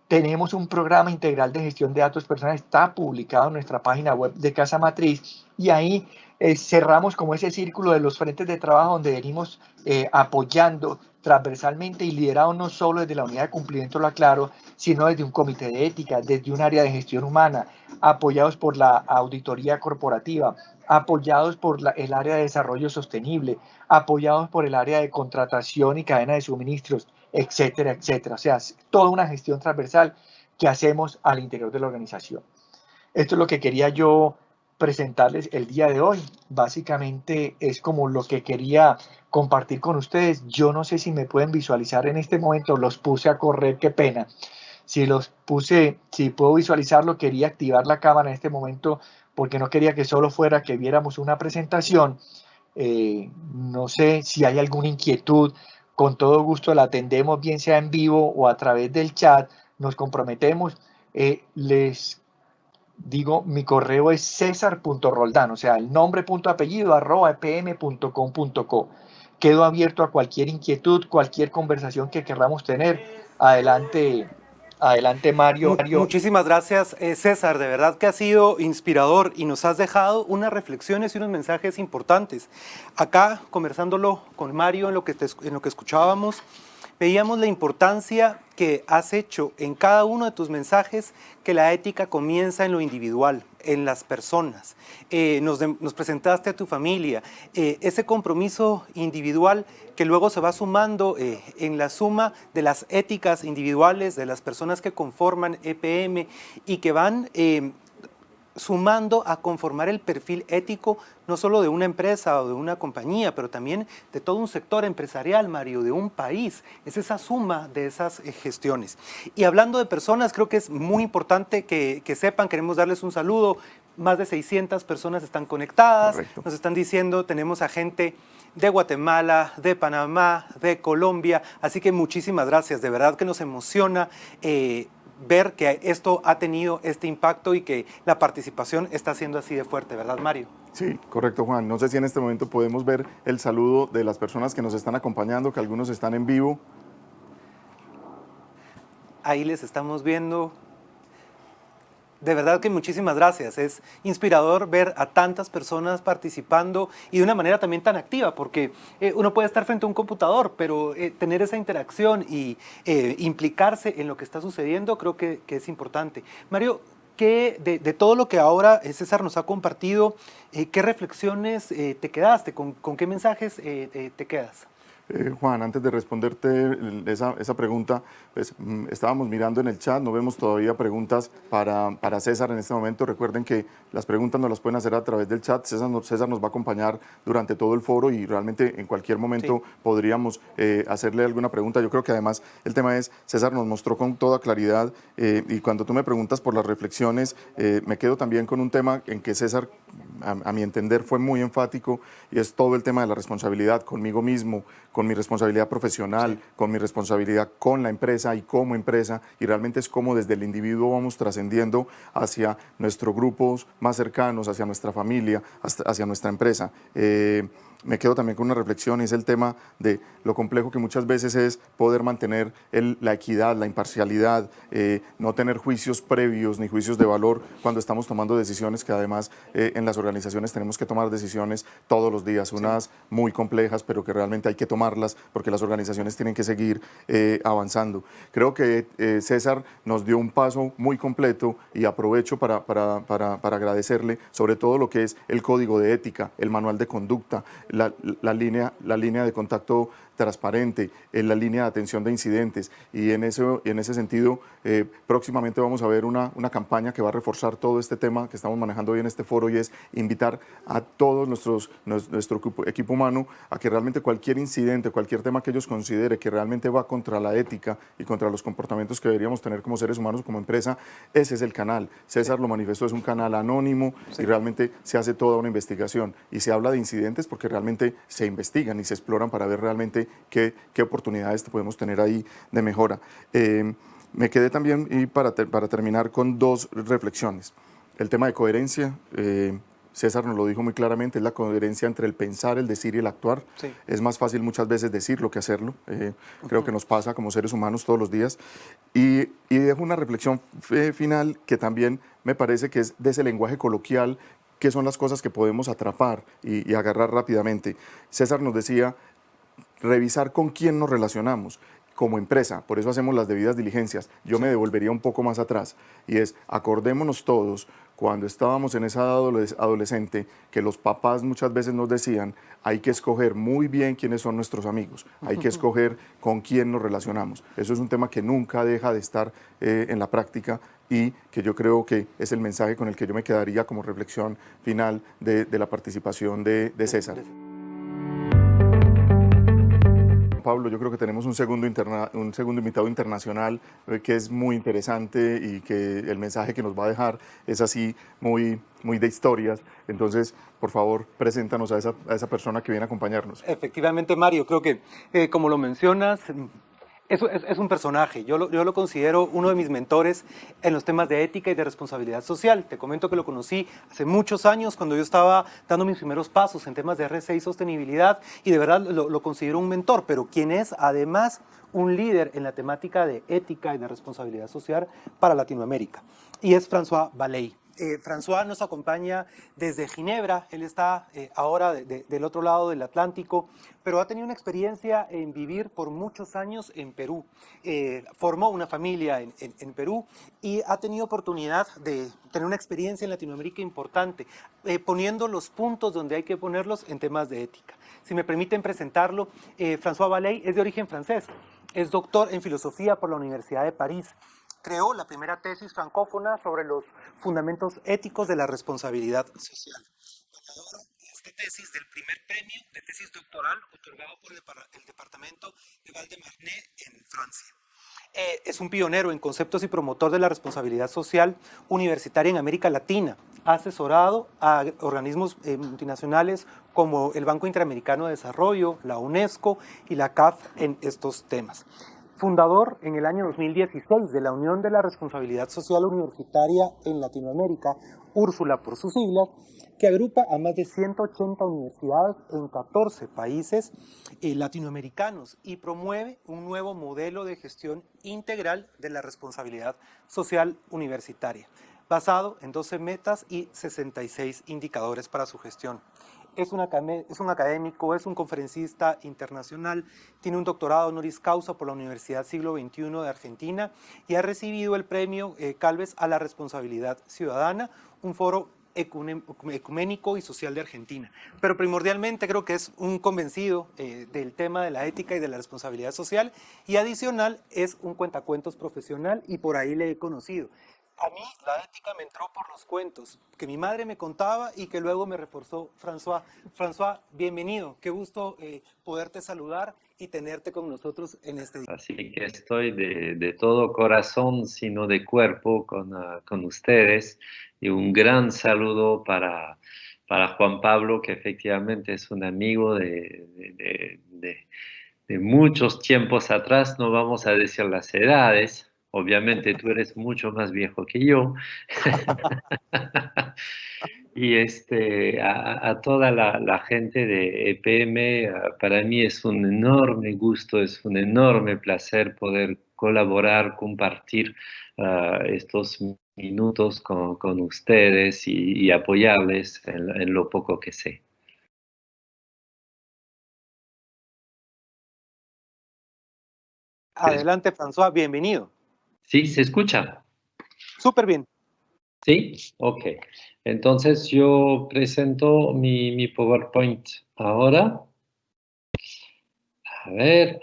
Tenemos un programa integral de gestión de datos personales, está publicado en nuestra página web de Casa Matriz y ahí cerramos como ese círculo de los frentes de trabajo donde venimos apoyando transversalmente y liderado no solo desde la unidad de cumplimiento, lo aclaro, sino desde un comité de ética, desde un área de gestión humana, apoyados por la auditoría corporativa, apoyados por el área de desarrollo sostenible, apoyados por el área de contratación y cadena de suministros, etcétera, etcétera. O sea, toda una gestión transversal que hacemos al interior de la organización. Esto es lo que quería yo presentarles el día de hoy. Básicamente es como lo que quería compartir con ustedes. Yo no sé si me pueden visualizar en este momento, los puse a correr, qué pena. Si puedo visualizarlo, quería activar la cámara en este momento porque no quería que solo fuera que viéramos una presentación. No sé si hay alguna inquietud, con todo gusto la atendemos, bien sea en vivo o a través del chat, nos comprometemos. Les digo, mi correo es cesar.roldán, o sea, el nombre punto apellido @epm.com.co. Quedo abierto a cualquier inquietud, cualquier conversación que queramos tener. Adelante, adelante Mario. Muchísimas gracias, César. De verdad que ha sido inspirador y nos has dejado unas reflexiones y unos mensajes importantes. Acá, conversándolo con Mario en lo que escuchábamos, veíamos la importancia que has hecho en cada uno de tus mensajes, que la ética comienza en lo individual, en las personas. Nos presentaste a tu familia, ese compromiso individual que luego se va sumando en la suma de las éticas individuales de las personas que conforman EPM y que van sumando a conformar el perfil ético no solo de una empresa o de una compañía, pero también de todo un sector empresarial, Mario, de un país. Es esa suma de esas gestiones. Y hablando de personas, creo que es muy importante que sepan, queremos darles un saludo, más de 600 personas están conectadas. Correcto. Nos están diciendo, tenemos a gente de Guatemala, de Panamá, de Colombia, así que muchísimas gracias, de verdad que nos emociona ver que esto ha tenido este impacto y que la participación está siendo así de fuerte, ¿verdad, Mario? Sí, correcto, Juan. No sé si en este momento podemos ver el saludo de las personas que nos están acompañando, que algunos están en vivo. Ahí les estamos viendo. De verdad que muchísimas gracias. Es inspirador ver a tantas personas participando y de una manera también tan activa, porque uno puede estar frente a un computador, pero tener esa interacción y implicarse en lo que está sucediendo creo que es importante. Mario, de todo lo que ahora César nos ha compartido, ¿qué reflexiones te quedaste? ¿Con qué mensajes te quedas? Juan, antes de responderte esa pregunta, pues, estábamos mirando en el chat, no vemos todavía preguntas para César en este momento. Recuerden que las preguntas nos las pueden hacer a través del chat. César nos va a acompañar durante todo el foro y realmente en cualquier momento podríamos hacerle alguna pregunta. Yo creo que además el tema es, César nos mostró con toda claridad y cuando tú me preguntas por las reflexiones, me quedo también con un tema en que César, a mi entender, fue muy enfático y es todo el tema de la responsabilidad conmigo mismo, con mi responsabilidad profesional, con mi responsabilidad con la empresa y como empresa, y realmente es como desde el individuo vamos trascendiendo hacia nuestros grupos más cercanos, hacia nuestra familia, hacia nuestra empresa. Me quedo también con una reflexión, y es el tema de lo complejo que muchas veces es poder mantener la equidad, la imparcialidad, no tener juicios previos ni juicios de valor cuando estamos tomando decisiones, que además en las organizaciones tenemos que tomar decisiones todos los días, unas muy complejas, pero que realmente hay que tomarlas porque las organizaciones tienen que seguir avanzando. Creo que César nos dio un paso muy completo y aprovecho para agradecerle sobre todo lo que es el código de ética, el manual de conducta, la línea de contacto transparente, en la línea de atención de incidentes, y en ese sentido próximamente vamos a ver una campaña que va a reforzar todo este tema que estamos manejando hoy en este foro, y es invitar a todos nuestro equipo humano a que realmente cualquier incidente, cualquier tema que ellos considere que realmente va contra la ética y contra los comportamientos que deberíamos tener como seres humanos, como empresa, ese es el canal. César lo manifestó, es un canal anónimo y realmente se hace toda una investigación y se habla de incidentes porque realmente se investigan y se exploran para ver realmente qué oportunidades podemos tener ahí de mejora. Me quedé también, y para terminar, con dos reflexiones. El tema de coherencia, César nos lo dijo muy claramente, es la coherencia entre el pensar, el decir y el actuar. Sí. Es más fácil muchas veces decirlo que hacerlo. Creo que nos pasa como seres humanos todos los días. Y dejo una reflexión final que también me parece que es de ese lenguaje coloquial, qué son las cosas que podemos atrapar y agarrar rápidamente. César nos decía, revisar con quién nos relacionamos como empresa, por eso hacemos las debidas diligencias. Yo me devolvería un poco más atrás, y es, acordémonos todos, cuando estábamos en esa edad adolescente, que los papás muchas veces nos decían, hay que escoger muy bien quiénes son nuestros amigos, hay que escoger con quién nos relacionamos. Eso es un tema que nunca deja de estar en la práctica, y que yo creo que es el mensaje con el que yo me quedaría como reflexión final de la participación de César. Pablo, yo creo que tenemos un segundo invitado internacional que es muy interesante y que el mensaje que nos va a dejar es así muy de historias. Entonces, por favor, preséntanos a esa persona que viene a acompañarnos. Efectivamente, Mario, creo que como lo mencionas, es un personaje. Yo lo considero uno de mis mentores en los temas de ética y de responsabilidad social. Te comento que lo conocí hace muchos años cuando yo estaba dando mis primeros pasos en temas de RC y sostenibilidad, y de verdad lo considero un mentor, pero quien es además un líder en la temática de ética y de responsabilidad social para Latinoamérica. Y es François Valey. François nos acompaña desde Ginebra, él está ahora del otro lado del Atlántico, pero ha tenido una experiencia en vivir por muchos años en Perú. Formó una familia en Perú y ha tenido oportunidad de tener una experiencia en Latinoamérica importante, poniendo los puntos donde hay que ponerlos en temas de ética. Si me permiten presentarlo, François Valey es de origen francés, es doctor en filosofía por la Universidad de París. Creó la primera tesis francófona sobre los fundamentos éticos de la responsabilidad social. Ganador de esta tesis del primer premio de tesis doctoral otorgado por el departamento de Val-de-Marne en Francia. Es un pionero en conceptos y promotor de la responsabilidad social universitaria en América Latina. Ha asesorado a organismos multinacionales como el Banco Interamericano de Desarrollo, la UNESCO y la CAF en estos temas. Fundador en el año 2016 de la Unión de la Responsabilidad Social Universitaria en Latinoamérica, Úrsula por sus siglas, que agrupa a más de 180 universidades en 14 países latinoamericanos y promueve un nuevo modelo de gestión integral de la responsabilidad social universitaria, basado en 12 metas y 66 indicadores para su gestión. Es un académico, es un conferencista internacional, tiene un doctorado honoris causa por la Universidad Siglo XXI de Argentina y ha recibido el premio Calves a la Responsabilidad Ciudadana, un foro ecuménico y social de Argentina. Pero primordialmente creo que es un convencido del tema de la ética y de la responsabilidad social, y adicional es un cuentacuentos profesional, y por ahí le he conocido. A mí la ética me entró por los cuentos que mi madre me contaba y que luego me reforzó François. François, bienvenido. Qué gusto poderte saludar y tenerte con nosotros en este día. Así que estoy de todo corazón, sino de cuerpo, con ustedes. Y un gran saludo para Juan Pablo, que efectivamente es un amigo de muchos tiempos atrás. No vamos a decir las edades. Obviamente tú eres mucho más viejo que yo. Y a toda la gente de EPM, para mí es un enorme gusto, es un enorme placer poder colaborar, compartir estos minutos con ustedes y apoyarles en lo poco que sé. Adelante, François, bienvenido. ¿Sí? ¿Se escucha? Súper bien. ¿Sí? Ok. Entonces yo presento mi PowerPoint ahora. A ver,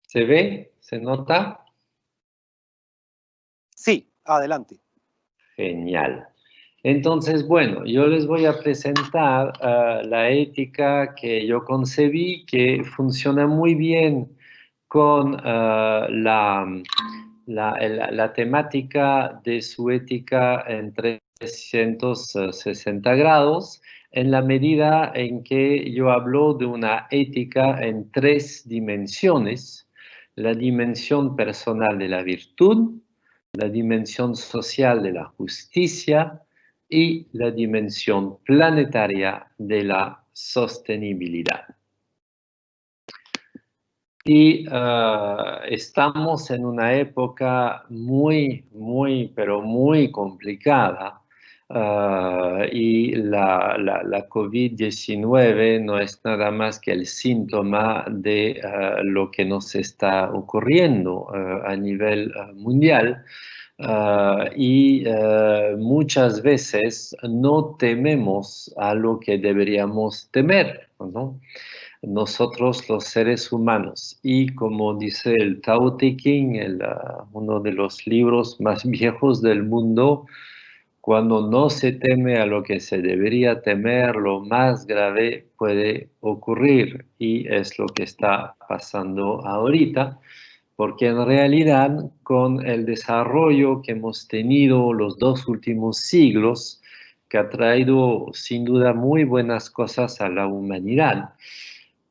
¿se ve? ¿Se nota? Sí, adelante. Genial. Entonces, bueno, yo les voy a presentar la ética que yo concebí, que funciona muy bien con la temática de su ética en 360 grados, en la medida en que yo hablo de una ética en tres dimensiones: la dimensión personal de la virtud, la dimensión social de la justicia y la dimensión planetaria de la sostenibilidad. Y estamos en una época pero muy complicada. Y la COVID-19 no es nada más que el síntoma de lo que nos está ocurriendo a nivel mundial. Y muchas veces no tememos a lo que deberíamos temer, ¿no? Nosotros los seres humanos. Y como dice el Tao Te Ching, uno de los libros más viejos del mundo, cuando no se teme a lo que se debería temer, lo más grave puede ocurrir, y es lo que está pasando ahorita, porque en realidad con el desarrollo que hemos tenido los 2 últimos siglos, que ha traído sin duda muy buenas cosas a la humanidad,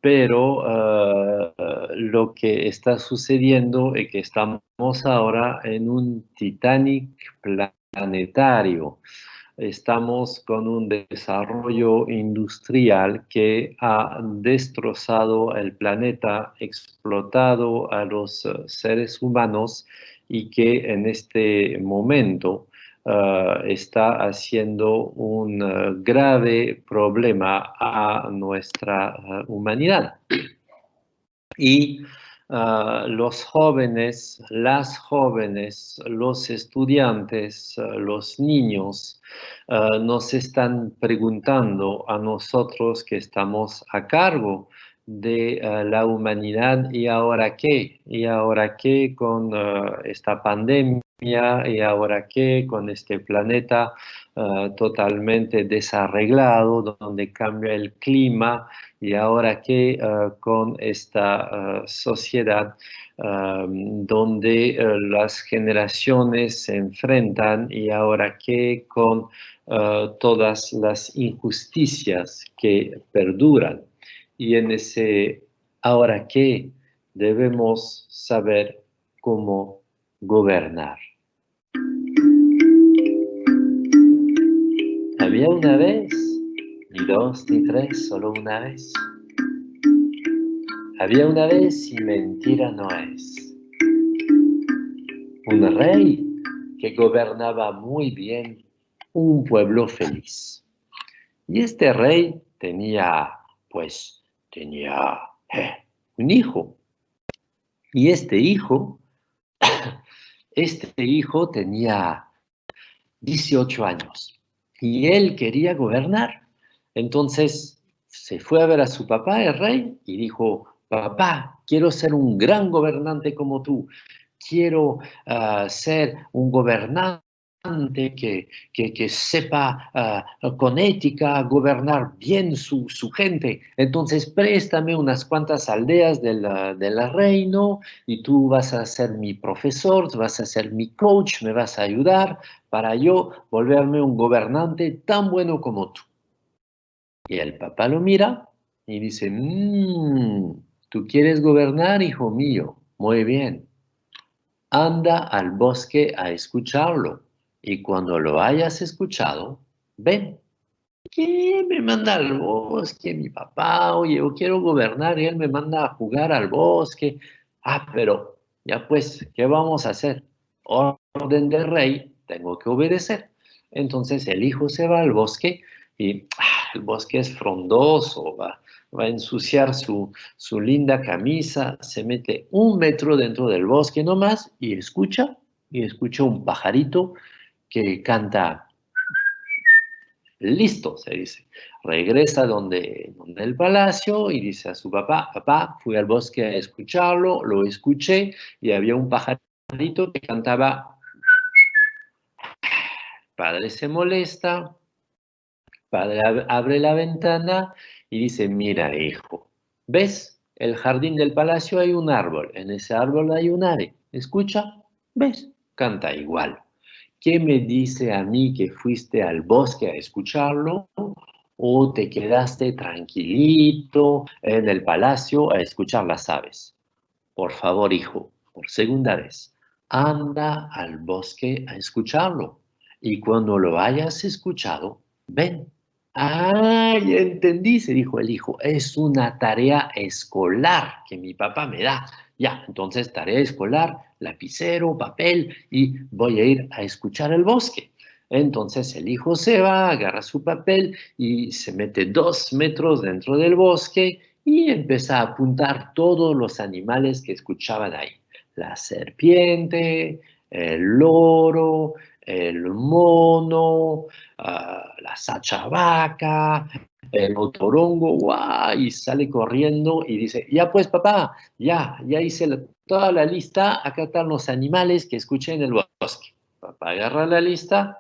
pero lo que está sucediendo es que estamos ahora en un Titanic planetario. Estamos con un desarrollo industrial que ha destrozado el planeta, explotado a los seres humanos, y que en este momento está haciendo un grave problema a nuestra humanidad. Y los jóvenes, las jóvenes, los estudiantes, los niños nos están preguntando a nosotros que estamos a cargo de la humanidad: ¿y ahora qué? ¿Y ahora qué con esta pandemia? ¿Y ahora qué con este planeta totalmente desarreglado, donde cambia el clima? ¿Y ahora qué con esta sociedad donde las generaciones se enfrentan? ¿Y ahora qué con todas las injusticias que perduran? Y en ese ahora qué debemos saber cómo gobernar. Había una vez, ni dos ni tres, solo una vez. Había una vez, y mentira no es, un rey que gobernaba muy bien un pueblo feliz. Y este rey tenía, pues, tenía un hijo. Y este hijo tenía 18 años y él quería gobernar. Entonces se fue a ver a su papá, el rey, y dijo, papá, quiero ser un gran gobernante como tú. Quiero ser un gobernante que sepa con ética gobernar bien su gente. Entonces préstame unas cuantas aldeas del reino y tú vas a ser mi profesor, vas a ser mi coach, me vas a ayudar para yo volverme un gobernante tan bueno como tú. Y el papá lo mira y dice, ¿tú quieres gobernar, hijo mío? Muy bien. Anda al bosque a escucharlo. Y cuando lo hayas escuchado, ven. ¿Qué me manda al bosque, mi papá? Oye, yo quiero gobernar y él me manda a jugar al bosque. Pero ya pues, ¿qué vamos a hacer? Orden del rey, tengo que obedecer. Entonces el hijo se va al bosque y el bosque es frondoso, va a ensuciar su linda camisa, se mete 1 metro dentro del bosque nomás y escucha un pajarito que canta. Listo, se dice. Regresa donde el palacio y dice a su papá, papá, fui al bosque a escucharlo, lo escuché y había un pajarito que cantaba. Padre se molesta, padre abre la ventana y dice, mira hijo, ¿ves? El jardín del palacio hay un árbol, en ese árbol hay un ave. ¿Escucha? ¿Ves? Canta igual. ¿Qué me dice a mí que fuiste al bosque a escucharlo o te quedaste tranquilito en el palacio a escuchar las aves? Por favor, hijo, por segunda vez, anda al bosque a escucharlo. Y cuando lo hayas escuchado, ven. Ah, ya entendí, se dijo el hijo. Es una tarea escolar que mi papá me da. Ya, entonces tarea escolar, lapicero, papel y voy a ir a escuchar el bosque. Entonces el hijo se va, agarra su papel y se mete 2 metros dentro del bosque y empieza a apuntar todos los animales que escuchaban ahí. La serpiente, el loro, el mono, la sachavaca, el otorongo, ¡guau! Y sale corriendo y dice, ya pues papá, ya hice toda la lista, acá están los animales que escuché en el bosque. Papá agarra la lista,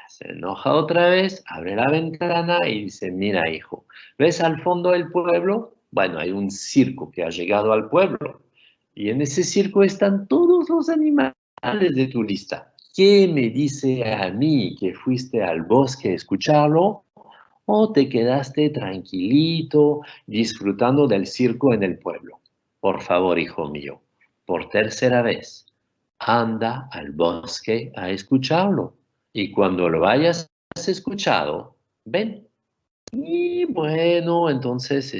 se enoja otra vez, abre la ventana y dice, mira hijo, ¿ves al fondo del pueblo? Bueno, hay un circo que ha llegado al pueblo y en ese circo están todos los animales de tu lista. ¿Qué me dice a mí que fuiste al bosque a escucharlo o te quedaste tranquilito disfrutando del circo en el pueblo? Por favor, hijo mío, por tercera vez, anda al bosque a escucharlo. Y cuando lo hayas escuchado, ven. Y bueno, entonces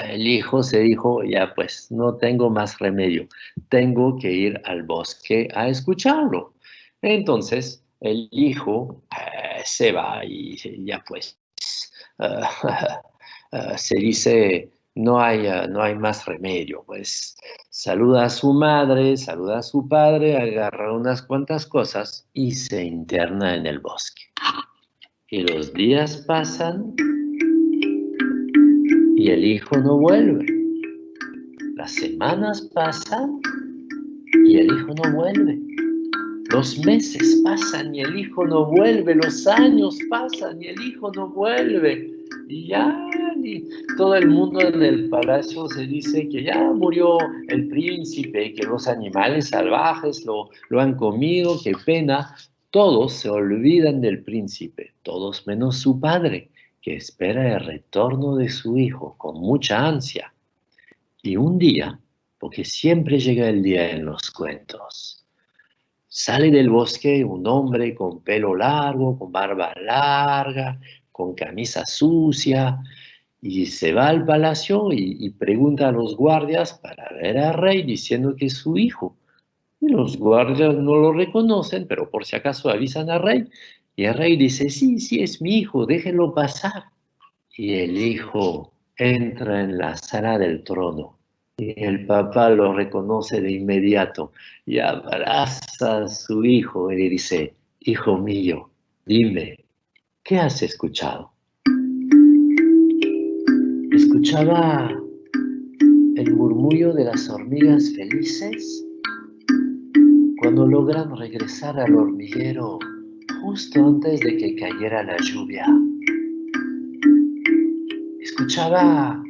el hijo se dijo, ya pues, no tengo más remedio, tengo que ir al bosque a escucharlo. Entonces el hijo se va y ya pues, eh, se dice, no hay más remedio, pues saluda a su madre, saluda a su padre, agarra unas cuantas cosas y se interna en el bosque. Y los días pasan y el hijo no vuelve. Las semanas pasan y el hijo no vuelve. Los meses pasan y el hijo no vuelve. Los años pasan y el hijo no vuelve. Y ya todo el mundo en el palacio se dice que ya murió el príncipe, que los animales salvajes lo han comido, qué pena. Todos se olvidan del príncipe, todos menos su padre, que espera el retorno de su hijo con mucha ansia. Y un día, porque siempre llega el día en los cuentos, sale del bosque un hombre con pelo largo, con barba larga, con camisa sucia, y se va al palacio y pregunta a los guardias para ver al rey diciendo que es su hijo. Y los guardias no lo reconocen, pero por si acaso avisan al rey. Y el rey dice, sí, sí, es mi hijo, déjenlo pasar. Y el hijo entra en la sala del trono. Y el papá lo reconoce de inmediato y abraza a su hijo y le dice, hijo mío, dime, ¿qué has escuchado? Escuchaba el murmullo de las hormigas felices cuando logran regresar al hormiguero justo antes de que cayera la lluvia. Escuchaba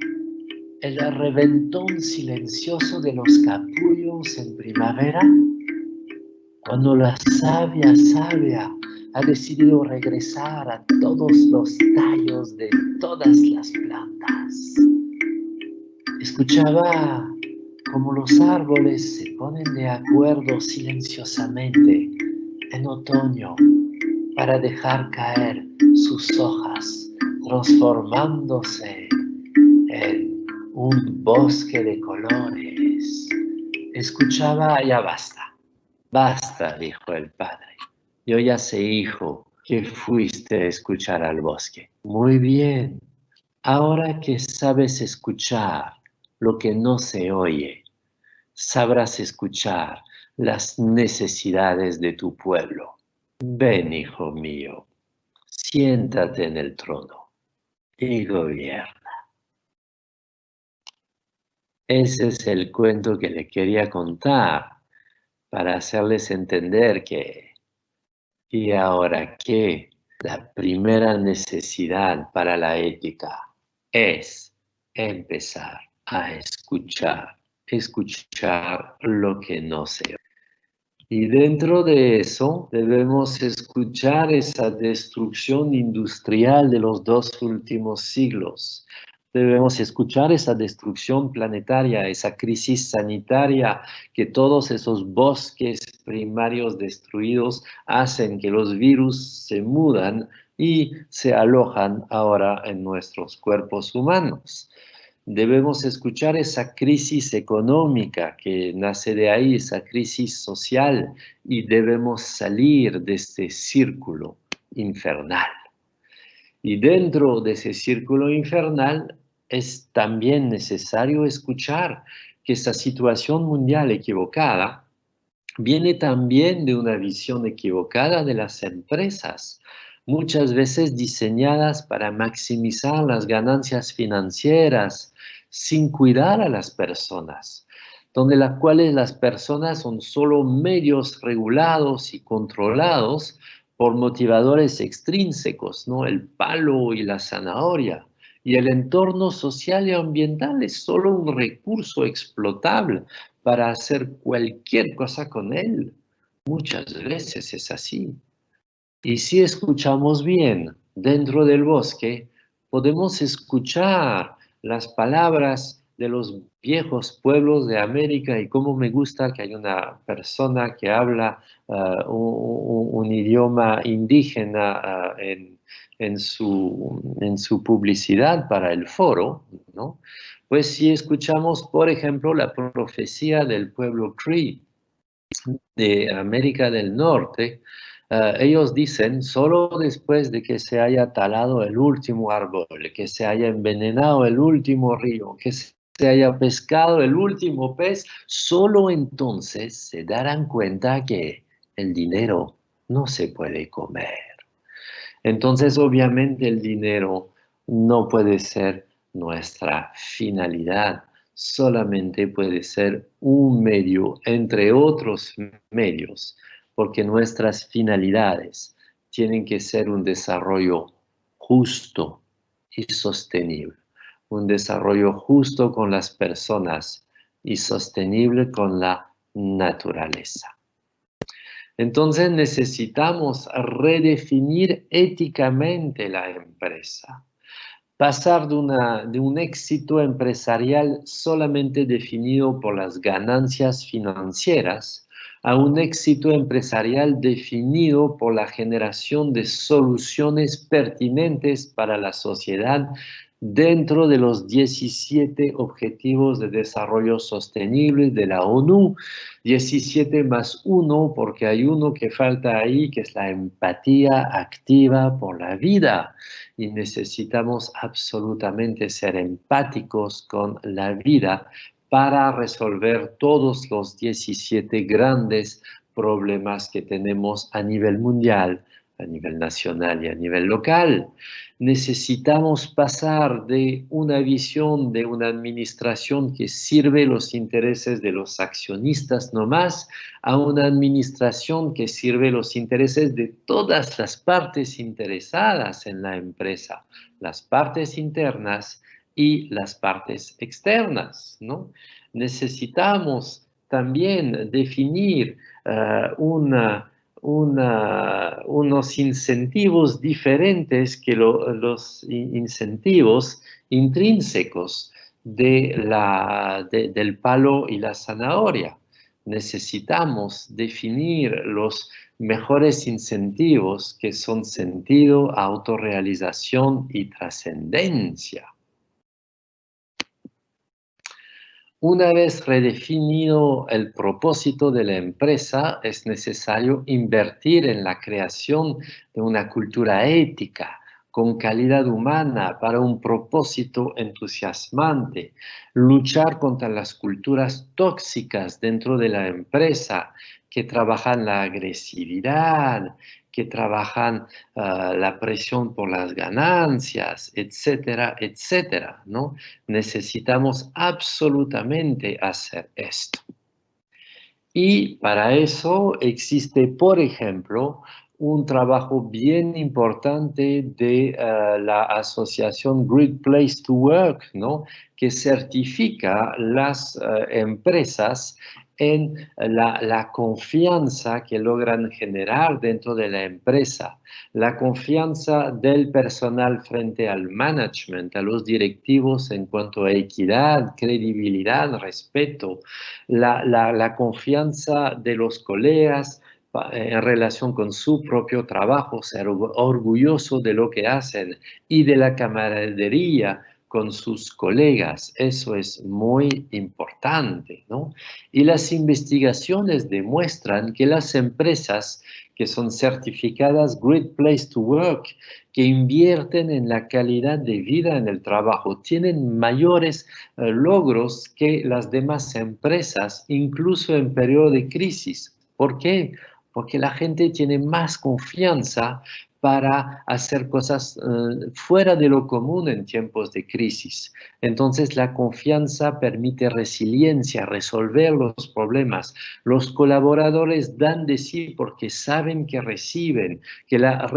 el reventón silencioso de los capullos en primavera, cuando la savia ha decidido regresar a todos los tallos de todas las plantas. Escuchaba cómo los árboles se ponen de acuerdo silenciosamente en otoño para dejar caer sus hojas, transformándose en un bosque de colores. Escuchaba, ya basta, basta, dijo el padre. Yo ya sé, hijo, que fuiste a escuchar al bosque. Muy bien, ahora que sabes escuchar lo que no se oye, sabrás escuchar las necesidades de tu pueblo. Ven, hijo mío, siéntate en el trono y gobierna. Ese es el cuento que le quería contar para hacerles entender que, ¿y ahora qué? La primera necesidad para la ética es empezar a escuchar lo que no se oye. Y dentro de eso debemos escuchar esa destrucción industrial de los 2 últimos siglos. Debemos escuchar esa destrucción planetaria, esa crisis sanitaria, que todos esos bosques primarios destruidos hacen que los virus se mudan y se alojan ahora en nuestros cuerpos humanos. Debemos escuchar esa crisis económica que nace de ahí, esa crisis social, y debemos salir de este círculo infernal. Y dentro de ese círculo infernal es también necesario escuchar que esa situación mundial equivocada viene también de una visión equivocada de las empresas, muchas veces diseñadas para maximizar las ganancias financieras sin cuidar a las personas, donde las cuales las personas son solo medios regulados y controlados por motivadores extrínsecos, ¿no? El palo y la zanahoria. Y el entorno social y ambiental es solo un recurso explotable para hacer cualquier cosa con él. Muchas veces es así. Y si escuchamos bien dentro del bosque, podemos escuchar las palabras de los viejos pueblos de América, y cómo me gusta que hay una persona que habla un idioma indígena en su publicidad para el foro, ¿no? Pues si escuchamos, por ejemplo, la profecía del pueblo Cree de América del Norte, ellos dicen, solo después de que se haya talado el último árbol, que se haya envenenado el último río, que se haya pescado el último pez, solo entonces se darán cuenta que el dinero no se puede comer. Entonces, obviamente, el dinero no puede ser nuestra finalidad, solamente puede ser un medio entre otros medios, porque nuestras finalidades tienen que ser un desarrollo justo y sostenible, un desarrollo justo con las personas y sostenible con la naturaleza. Entonces necesitamos redefinir éticamente la empresa, pasar de un éxito empresarial solamente definido por las ganancias financieras a un éxito empresarial definido por la generación de soluciones pertinentes para la sociedad dentro de los 17 Objetivos de Desarrollo Sostenible de la ONU. 17 más 1, porque hay uno que falta ahí, que es la empatía activa por la vida. Y necesitamos absolutamente ser empáticos con la vida para resolver todos los 17 grandes problemas que tenemos a nivel mundial, a nivel nacional y a nivel local. Necesitamos pasar de una visión de una administración que sirve los intereses de los accionistas nomás a una administración que sirve los intereses de todas las partes interesadas en la empresa, las partes internas y las partes externas, ¿no? Necesitamos también definir unos incentivos diferentes que los incentivos intrínsecos del palo y la zanahoria. Necesitamos definir los mejores incentivos que son sentido, autorrealización y trascendencia. Una vez redefinido el propósito de la empresa, es necesario invertir en la creación de una cultura ética con calidad humana para un propósito entusiasmante, luchar contra las culturas tóxicas dentro de la empresa que trabajan la agresividad, que trabajan la presión por las ganancias, etcétera, etcétera, ¿no? Necesitamos absolutamente hacer esto. Y para eso existe, por ejemplo, un trabajo bien importante de la asociación Great Place to Work, ¿no? Que certifica las empresas en la confianza que logran generar dentro de la empresa, la confianza del personal frente al management, a los directivos en cuanto a equidad, credibilidad, respeto, la confianza de los colegas en relación con su propio trabajo, ser orgulloso de lo que hacen y de la camaradería con sus colegas. Eso es muy importante, ¿no? Y las investigaciones demuestran que las empresas que son certificadas Great Place to Work, que invierten en la calidad de vida en el trabajo, tienen mayores logros que las demás empresas, incluso en periodo de crisis. ¿Por qué? Porque la gente tiene más confianza para hacer cosas fuera de lo común en tiempos de crisis. Entonces, la confianza permite resiliencia, resolver los problemas. Los colaboradores dan de sí porque saben que reciben, que la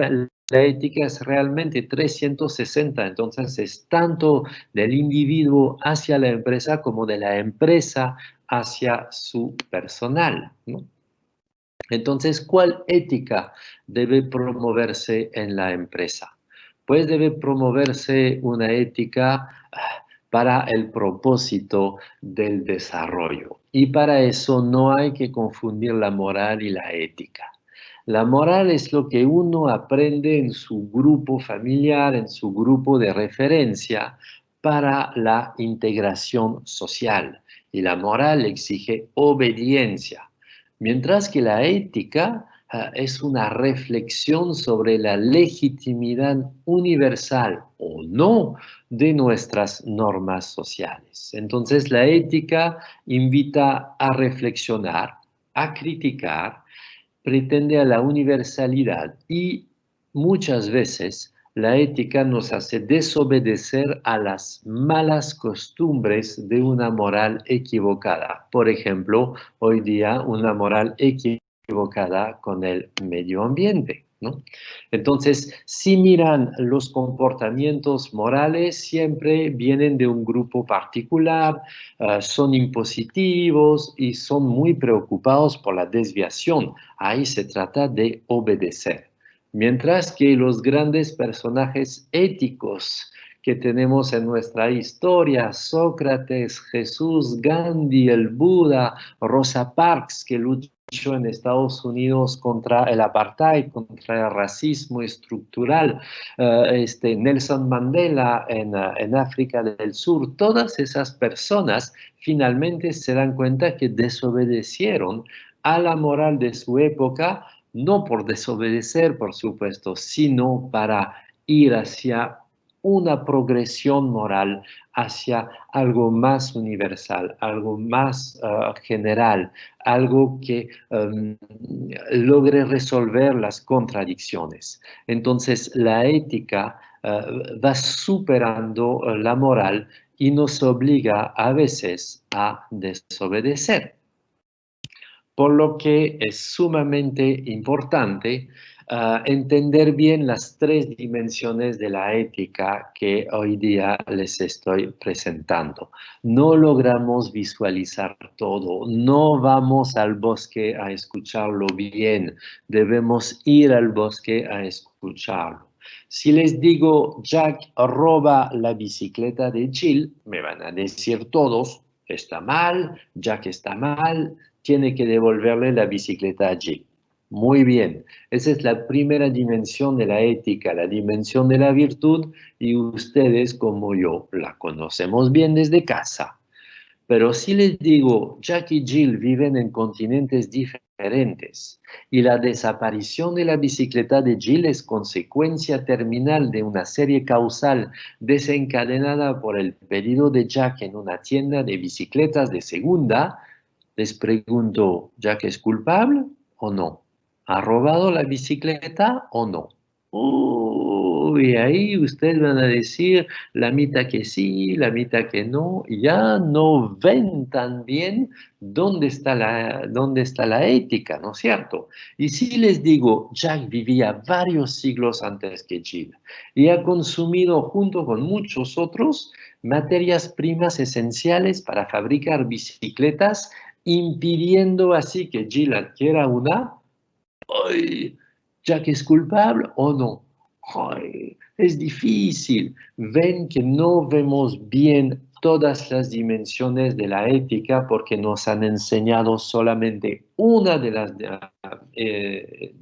ética es realmente 360, entonces es tanto del individuo hacia la empresa como de la empresa hacia su personal, ¿no? Entonces, ¿cuál ética debe promoverse en la empresa? Pues debe promoverse una ética para el propósito del desarrollo. Y para eso no hay que confundir la moral y la ética. La moral es lo que uno aprende en su grupo familiar, en su grupo de referencia para la integración social. Y la moral exige obediencia. Mientras que la ética es una reflexión sobre la legitimidad universal o no de nuestras normas sociales. Entonces, la ética invita a reflexionar, a criticar, pretende a la universalidad y muchas veces la ética nos hace desobedecer a las malas costumbres de una moral equivocada. Por ejemplo, hoy día una moral equivocada con el medio ambiente, ¿no? Entonces, si miran los comportamientos morales, siempre vienen de un grupo particular, son impositivos y son muy preocupados por la desviación. Ahí se trata de obedecer. Mientras que los grandes personajes éticos que tenemos en nuestra historia, Sócrates, Jesús, Gandhi, el Buda, Rosa Parks, que luchó hecho en Estados Unidos contra el apartheid, contra el racismo estructural, Nelson Mandela en África del Sur, todas esas personas finalmente se dan cuenta que desobedecieron a la moral de su época, no por desobedecer, por supuesto, sino para ir hacia una progresión moral, hacia algo más universal, algo más general, algo que logre resolver las contradicciones. Entonces, la ética va superando la moral y nos obliga a veces a desobedecer. Por lo que es sumamente importante entender bien las tres dimensiones de la ética que hoy día les estoy presentando. No logramos visualizar todo, no vamos al bosque a escucharlo bien, debemos ir al bosque a escucharlo. Si les digo Jack roba la bicicleta de Jill, me van a decir todos, está mal, Jack está mal, tiene que devolverle la bicicleta a Jill. Muy bien, esa es la primera dimensión de la ética, la dimensión de la virtud, y ustedes como yo la conocemos bien desde casa. Pero si les digo, Jack y Jill viven en continentes diferentes y la desaparición de la bicicleta de Jill es consecuencia terminal de una serie causal desencadenada por el pedido de Jack en una tienda de bicicletas de segunda, les pregunto, ¿Jack es culpable o no? ¿Ha robado la bicicleta o no? Uy, ahí ustedes van a decir la mitad que sí, la mitad que no. Ya no ven tan bien dónde está la ética, ¿no es cierto? Y si les digo, Jack vivía varios siglos antes que Jill y ha consumido junto con muchos otros materias primas esenciales para fabricar bicicletas, impidiendo así que Jill adquiera una. Ay, ¿Jack es culpable o no? Ay, es difícil. Ven que no vemos bien todas las dimensiones de la ética porque nos han enseñado solamente una de las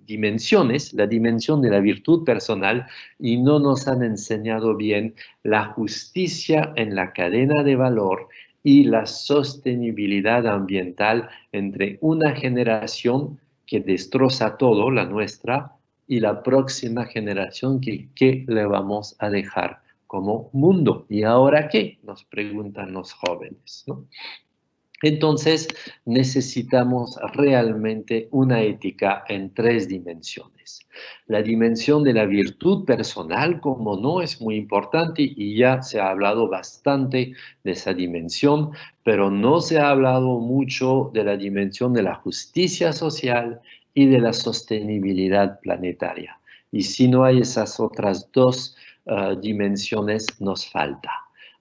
dimensiones, la dimensión de la virtud personal, y no nos han enseñado bien la justicia en la cadena de valor y la sostenibilidad ambiental entre una generación que destroza todo, la nuestra, y la próxima generación que le vamos a dejar como mundo. ¿Y ahora qué? Nos preguntan los jóvenes, ¿no? Entonces, necesitamos realmente una ética en tres dimensiones. La dimensión de la virtud personal, como no, es muy importante y ya se ha hablado bastante de esa dimensión, pero no se ha hablado mucho de la dimensión de la justicia social y de la sostenibilidad planetaria. Y si no hay esas otras dos dimensiones, nos falta.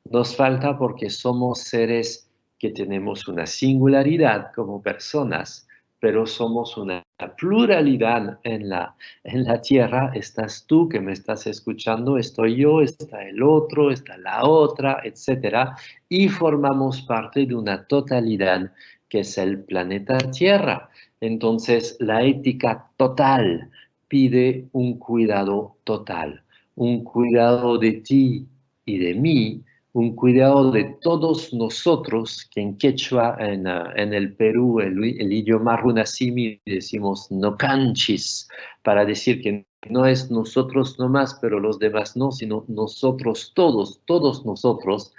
Nos falta porque somos seres que tenemos una singularidad como personas, pero somos una pluralidad en la Tierra. Estás tú que me estás escuchando, estoy yo, está el otro, está la otra, etcétera, y formamos parte de una totalidad que es el planeta Tierra. Entonces, la ética total pide un cuidado total, un cuidado de ti y de mí, un cuidado de todos nosotros, que en quechua, en el Perú, el idioma runasimi, decimos no canchis, para decir que no es nosotros nomás, pero los demás no, sino nosotros todos, todos nosotros,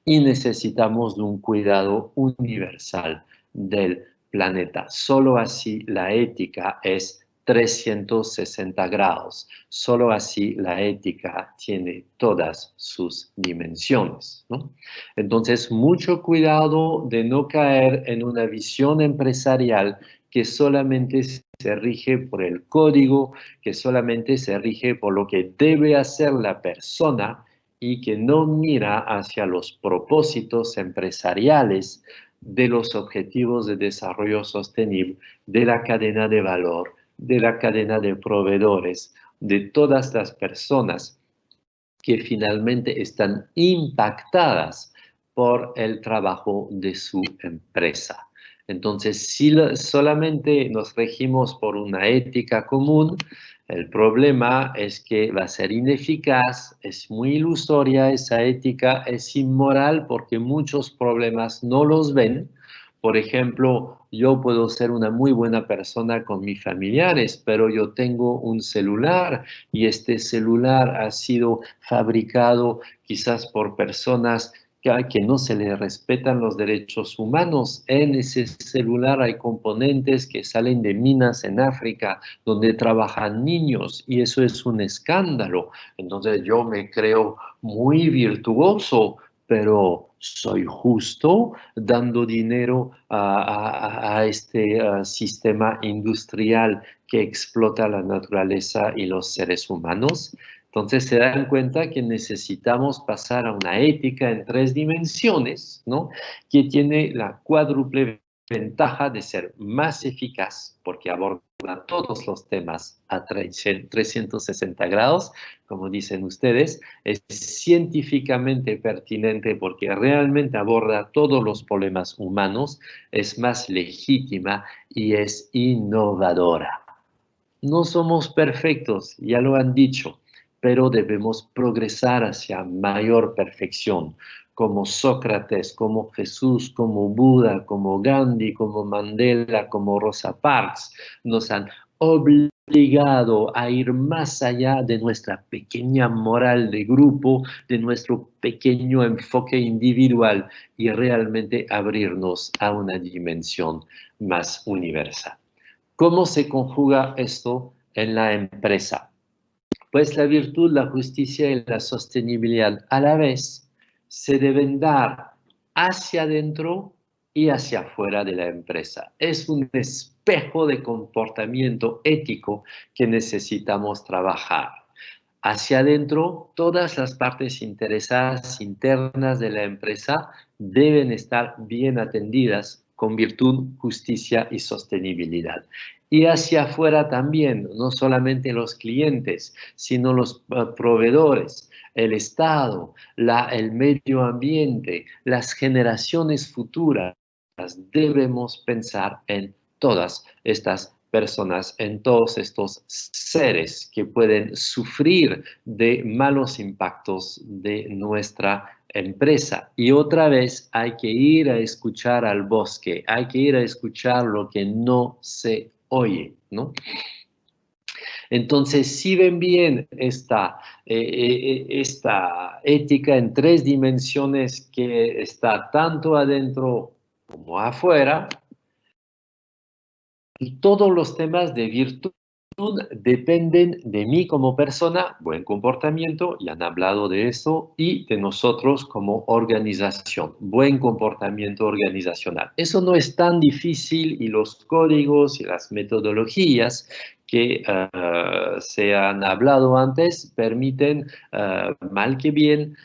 y necesitamos de un cuidado universal del planeta. Solo así la ética es 360 grados. Solo así la ética tiene todas sus dimensiones, ¿no? Entonces, mucho cuidado de no caer en una visión empresarial que solamente se rige por el código, que solamente se rige por lo que debe hacer la persona y que no mira hacia los propósitos empresariales de los objetivos de desarrollo sostenible, de la cadena de valor, de la cadena de proveedores, de todas las personas que finalmente están impactadas por el trabajo de su empresa. Entonces, si solamente nos regimos por una ética común, el problema es que va a ser ineficaz, es muy ilusoria esa ética, es inmoral porque muchos problemas no los ven. Por ejemplo, yo puedo ser una muy buena persona con mis familiares, pero yo tengo un celular y este celular ha sido fabricado quizás por personas que no se les respetan los derechos humanos. En ese celular hay componentes que salen de minas en África donde trabajan niños y eso es un escándalo. Entonces yo me creo muy virtuoso, pero soy justo dando dinero a este sistema industrial que explota la naturaleza y los seres humanos. Entonces se dan cuenta que necesitamos pasar a una ética en 3 dimensiones, ¿no? Que tiene la cuádruple ventaja de ser más eficaz, porque aborda todos los temas a 360 grados, como dicen ustedes, es científicamente pertinente porque realmente aborda todos los problemas humanos, es más legítima y es innovadora. No somos perfectos, ya lo han dicho, pero debemos progresar hacia mayor perfección, como Sócrates, como Jesús, como Buda, como Gandhi, como Mandela, como Rosa Parks. Nos han obligado a ir más allá de nuestra pequeña moral de grupo, de nuestro pequeño enfoque individual y realmente abrirnos a una dimensión más universal. ¿Cómo se conjuga esto en la empresa? Pues la virtud, la justicia y la sostenibilidad a la vez se deben dar hacia adentro y hacia afuera de la empresa. Es un espejo de comportamiento ético que necesitamos trabajar. Hacia adentro, todas las partes interesadas internas de la empresa deben estar bien atendidas con virtud, justicia y sostenibilidad. Y hacia afuera también, no solamente los clientes, sino los proveedores, el Estado, el medio ambiente, las generaciones futuras. Debemos pensar en todas estas personas, en todos estos seres que pueden sufrir de malos impactos de nuestra empresa. Y otra vez hay que ir a escuchar al bosque, hay que ir a escuchar lo que no se oye, ¿no? Entonces, si ven bien esta ética en 3 dimensiones que está tanto adentro como afuera, y todos los temas de virtud dependen de mí como persona, buen comportamiento, ya han hablado de eso, y de nosotros como organización, buen comportamiento organizacional. Eso no es tan difícil y los códigos y las metodologías que se han hablado antes permiten, mal que bien,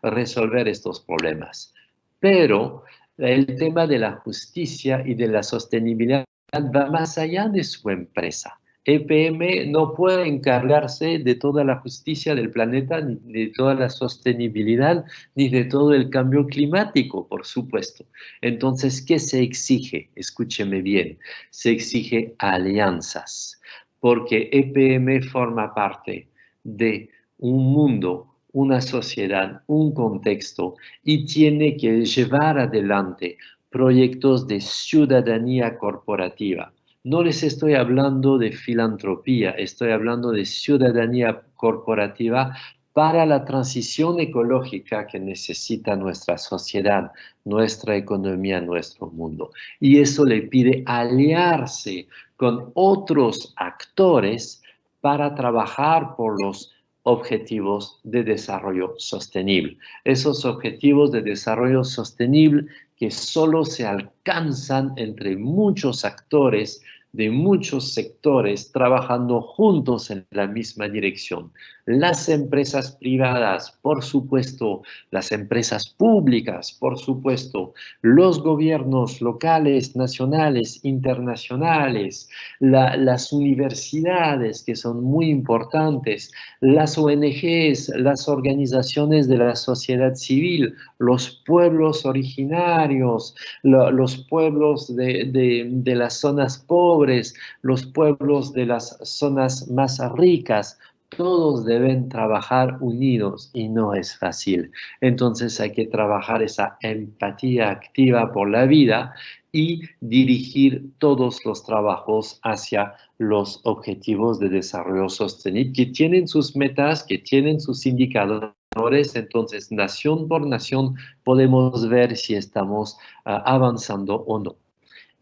resolver estos problemas. Pero el tema de la justicia y de la sostenibilidad va más allá de su empresa. EPM no puede encargarse de toda la justicia del planeta, ni de toda la sostenibilidad, ni de todo el cambio climático, por supuesto. Entonces, ¿qué se exige? Escúcheme bien, se exige alianzas, porque EPM forma parte de un mundo, una sociedad, un contexto, y tiene que llevar adelante proyectos de ciudadanía corporativa. No les estoy hablando de filantropía, estoy hablando de ciudadanía corporativa para la transición ecológica que necesita nuestra sociedad, nuestra economía, nuestro mundo. Y eso le pide aliarse con otros actores para trabajar por los objetivos de desarrollo sostenible. Esos objetivos de desarrollo sostenible que solo se alcanzan entre muchos actores de muchos sectores trabajando juntos en la misma dirección. Las empresas privadas, por supuesto, las empresas públicas, por supuesto, los gobiernos locales, nacionales, internacionales, las universidades, que son muy importantes, las ONGs, las organizaciones de la sociedad civil, los pueblos originarios, los pueblos de las zonas pobres, los pueblos de las zonas más ricas. Todos deben trabajar unidos y no es fácil. Entonces hay que trabajar esa empatía activa por la vida y dirigir todos los trabajos hacia los objetivos de desarrollo sostenible, que tienen sus metas, que tienen sus indicadores. Entonces, nación por nación, podemos ver si estamos avanzando o no.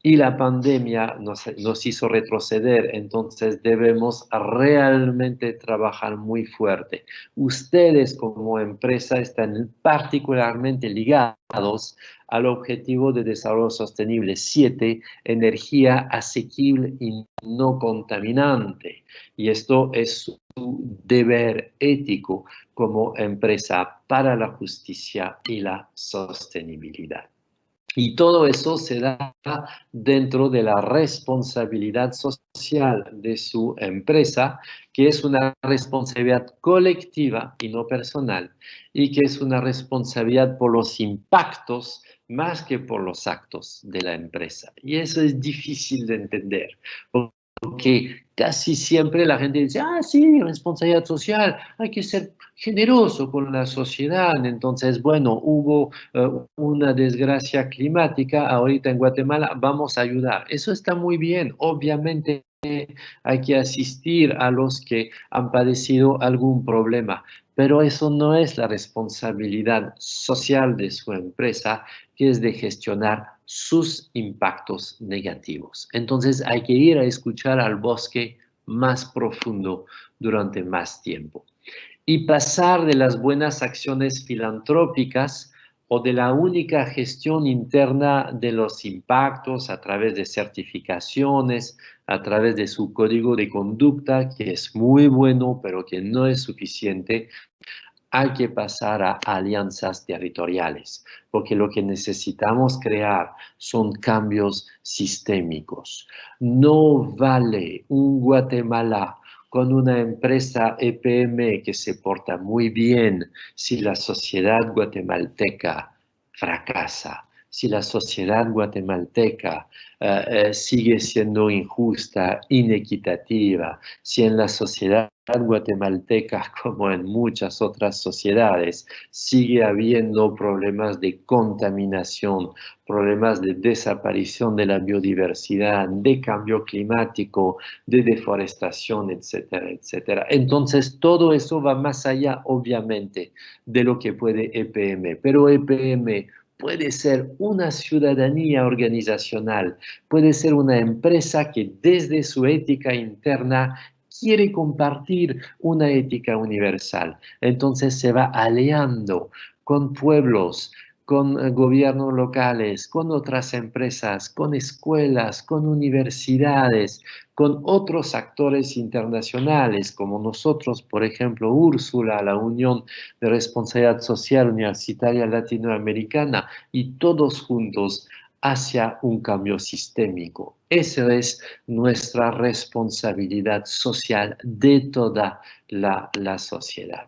Y la pandemia nos hizo retroceder, entonces debemos realmente trabajar muy fuerte. Ustedes como empresa están particularmente ligados al objetivo de desarrollo sostenible 7, energía asequible y no contaminante. Y esto es su deber ético como empresa para la justicia y la sostenibilidad. Y todo eso se da dentro de la responsabilidad social de su empresa, que es una responsabilidad colectiva y no personal, y que es una responsabilidad por los impactos más que por los actos de la empresa. Y eso es difícil de entender, porque casi siempre la gente dice, ah, sí, responsabilidad social, hay que ser generoso con la sociedad. Entonces, bueno, hubo una desgracia climática ahorita en Guatemala, vamos a ayudar. Eso está muy bien, obviamente hay que asistir a los que han padecido algún problema, pero eso no es la responsabilidad social de su empresa, que es de gestionar sus impactos negativos. Entonces hay que ir a escuchar al bosque más profundo durante más tiempo y pasar de las buenas acciones filantrópicas o de la única gestión interna de los impactos a través de certificaciones, a través de su código de conducta, que es muy bueno, pero que no es suficiente. Hay que pasar a alianzas territoriales, porque lo que necesitamos crear son cambios sistémicos. No vale un Guatemala con una empresa EPM que se porta muy bien si la sociedad guatemalteca fracasa, si la sociedad guatemalteca sigue siendo injusta, inequitativa, si en la sociedad guatemalteca, como en muchas otras sociedades, sigue habiendo problemas de contaminación, problemas de desaparición de la biodiversidad, de cambio climático, de deforestación, etcétera, etcétera. Entonces, todo eso va más allá, obviamente, de lo que puede EPM, pero EPM puede ser una ciudadanía organizacional, puede ser una empresa que desde su ética interna quiere compartir una ética universal. Entonces se va aliando con pueblos, con gobiernos locales, con otras empresas, con escuelas, con universidades, con otros actores internacionales, como nosotros, por ejemplo, Úrsula, la Unión de Responsabilidad Social Universitaria Latinoamericana, y todos juntos hacia un cambio sistémico. Esa es nuestra responsabilidad social de toda la sociedad.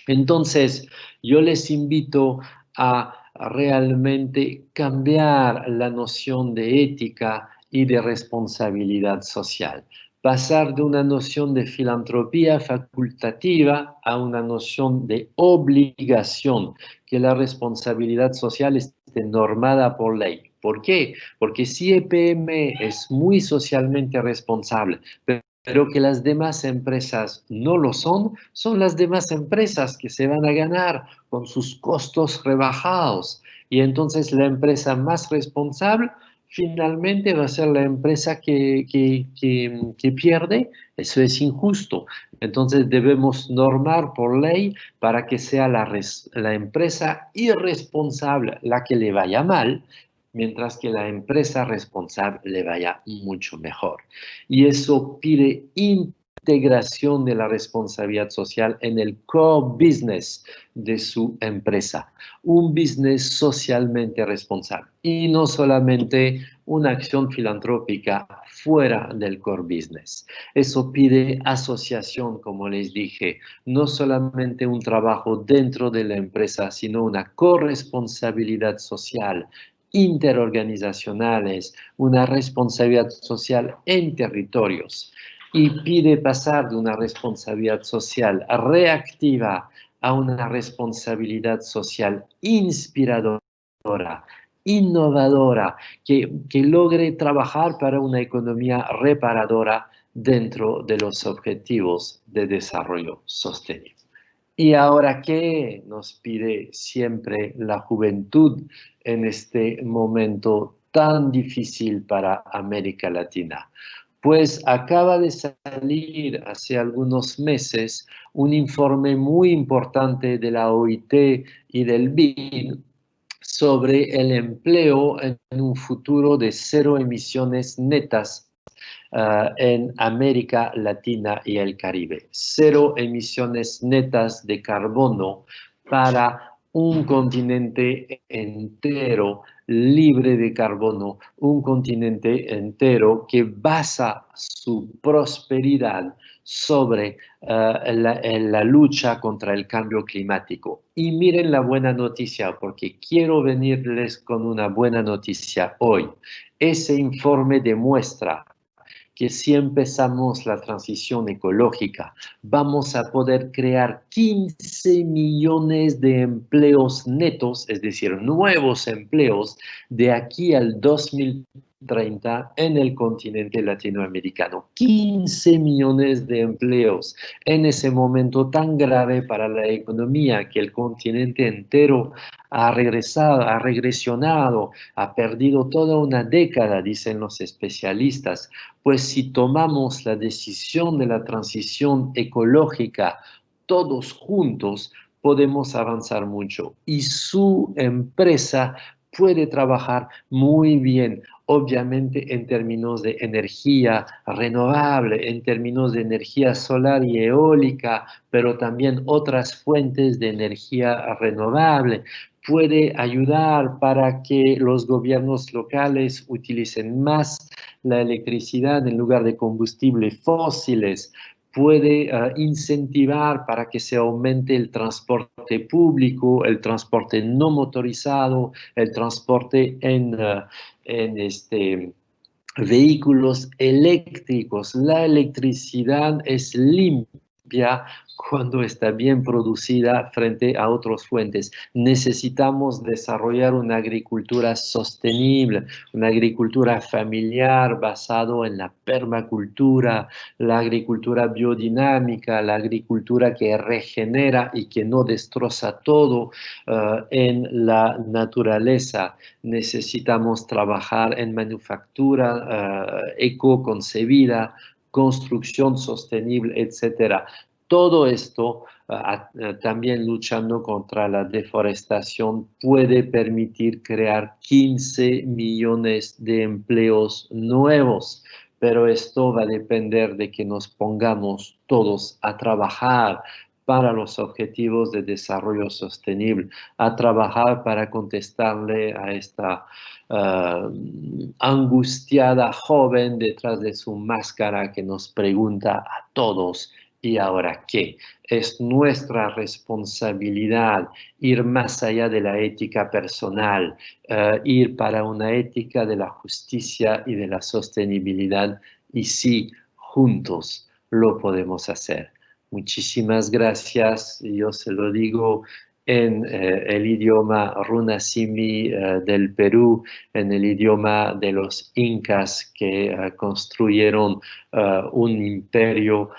Entonces, yo les invito a realmente cambiar la noción de ética y de responsabilidad social. Pasar de una noción de filantropía facultativa a una noción de obligación, que la responsabilidad social esté normada por ley. ¿Por qué? Porque si EPM es muy socialmente responsable, pero que las demás empresas no lo son las demás empresas que se van a ganar con sus costos rebajados. Y entonces la empresa más responsable finalmente va a ser la empresa que pierde. Eso es injusto. Entonces debemos normar por ley para que sea la empresa irresponsable la que le vaya mal, mientras que la empresa responsable le vaya mucho mejor. Y eso pide integración de la responsabilidad social en el core business de su empresa, un business socialmente responsable y no solamente una acción filantrópica fuera del core business. Eso pide asociación, como les dije, no solamente un trabajo dentro de la empresa, sino una corresponsabilidad social, interorganizacionales, una responsabilidad social en territorios y pide pasar de una responsabilidad social reactiva a una responsabilidad social inspiradora, innovadora, que logre trabajar para una economía reparadora dentro de los objetivos de desarrollo sostenible. Y ahora, ¿qué nos pide siempre la juventud en este momento tan difícil para América Latina? Pues acaba de salir hace algunos meses un informe muy importante de la OIT y del BID sobre el empleo en un futuro de cero emisiones netas en América Latina y el Caribe. Cero emisiones netas de carbono para un continente entero libre de carbono, un continente entero que basa su prosperidad sobre la lucha contra el cambio climático. Y miren la buena noticia, porque quiero venirles con una buena noticia hoy. Ese informe demuestra que si empezamos la transición ecológica, vamos a poder crear 15 millones de empleos netos, es decir, nuevos empleos, de aquí al 2030 en el continente latinoamericano. 15 millones de empleos en ese momento tan grave para la economía que el continente entero ha regresado, ha regresionado, ha perdido toda una década, dicen los especialistas. Pues si tomamos la decisión de la transición ecológica todos juntos, podemos avanzar mucho. Y su empresa puede trabajar muy bien, obviamente en términos de energía renovable, en términos de energía solar y eólica, pero también otras fuentes de energía renovable. Puede ayudar para que los gobiernos locales utilicen más la electricidad en lugar de combustibles fósiles, puede incentivar para que se aumente el transporte público, el transporte no motorizado, el transporte en vehículos eléctricos. La electricidad es limpia cuando está bien producida frente a otras fuentes. Necesitamos desarrollar una agricultura sostenible, una agricultura familiar basada en la permacultura, la agricultura biodinámica, la agricultura que regenera y que no destroza todo en la naturaleza. Necesitamos trabajar en manufactura ecoconcebida, construcción sostenible, etcétera. Todo esto, también luchando contra la deforestación, puede permitir crear 15 millones de empleos nuevos, pero esto va a depender de que nos pongamos todos a trabajar para los objetivos de desarrollo sostenible, a trabajar para contestarle a esta angustiada joven detrás de su máscara que nos pregunta a todos: ¿y ahora qué? Es nuestra responsabilidad ir más allá de la ética personal, ir para una ética de la justicia y de la sostenibilidad, y sí, juntos lo podemos hacer. Muchísimas gracias. Yo se lo digo en el idioma Runasimi del Perú, en el idioma de los incas que construyeron un imperio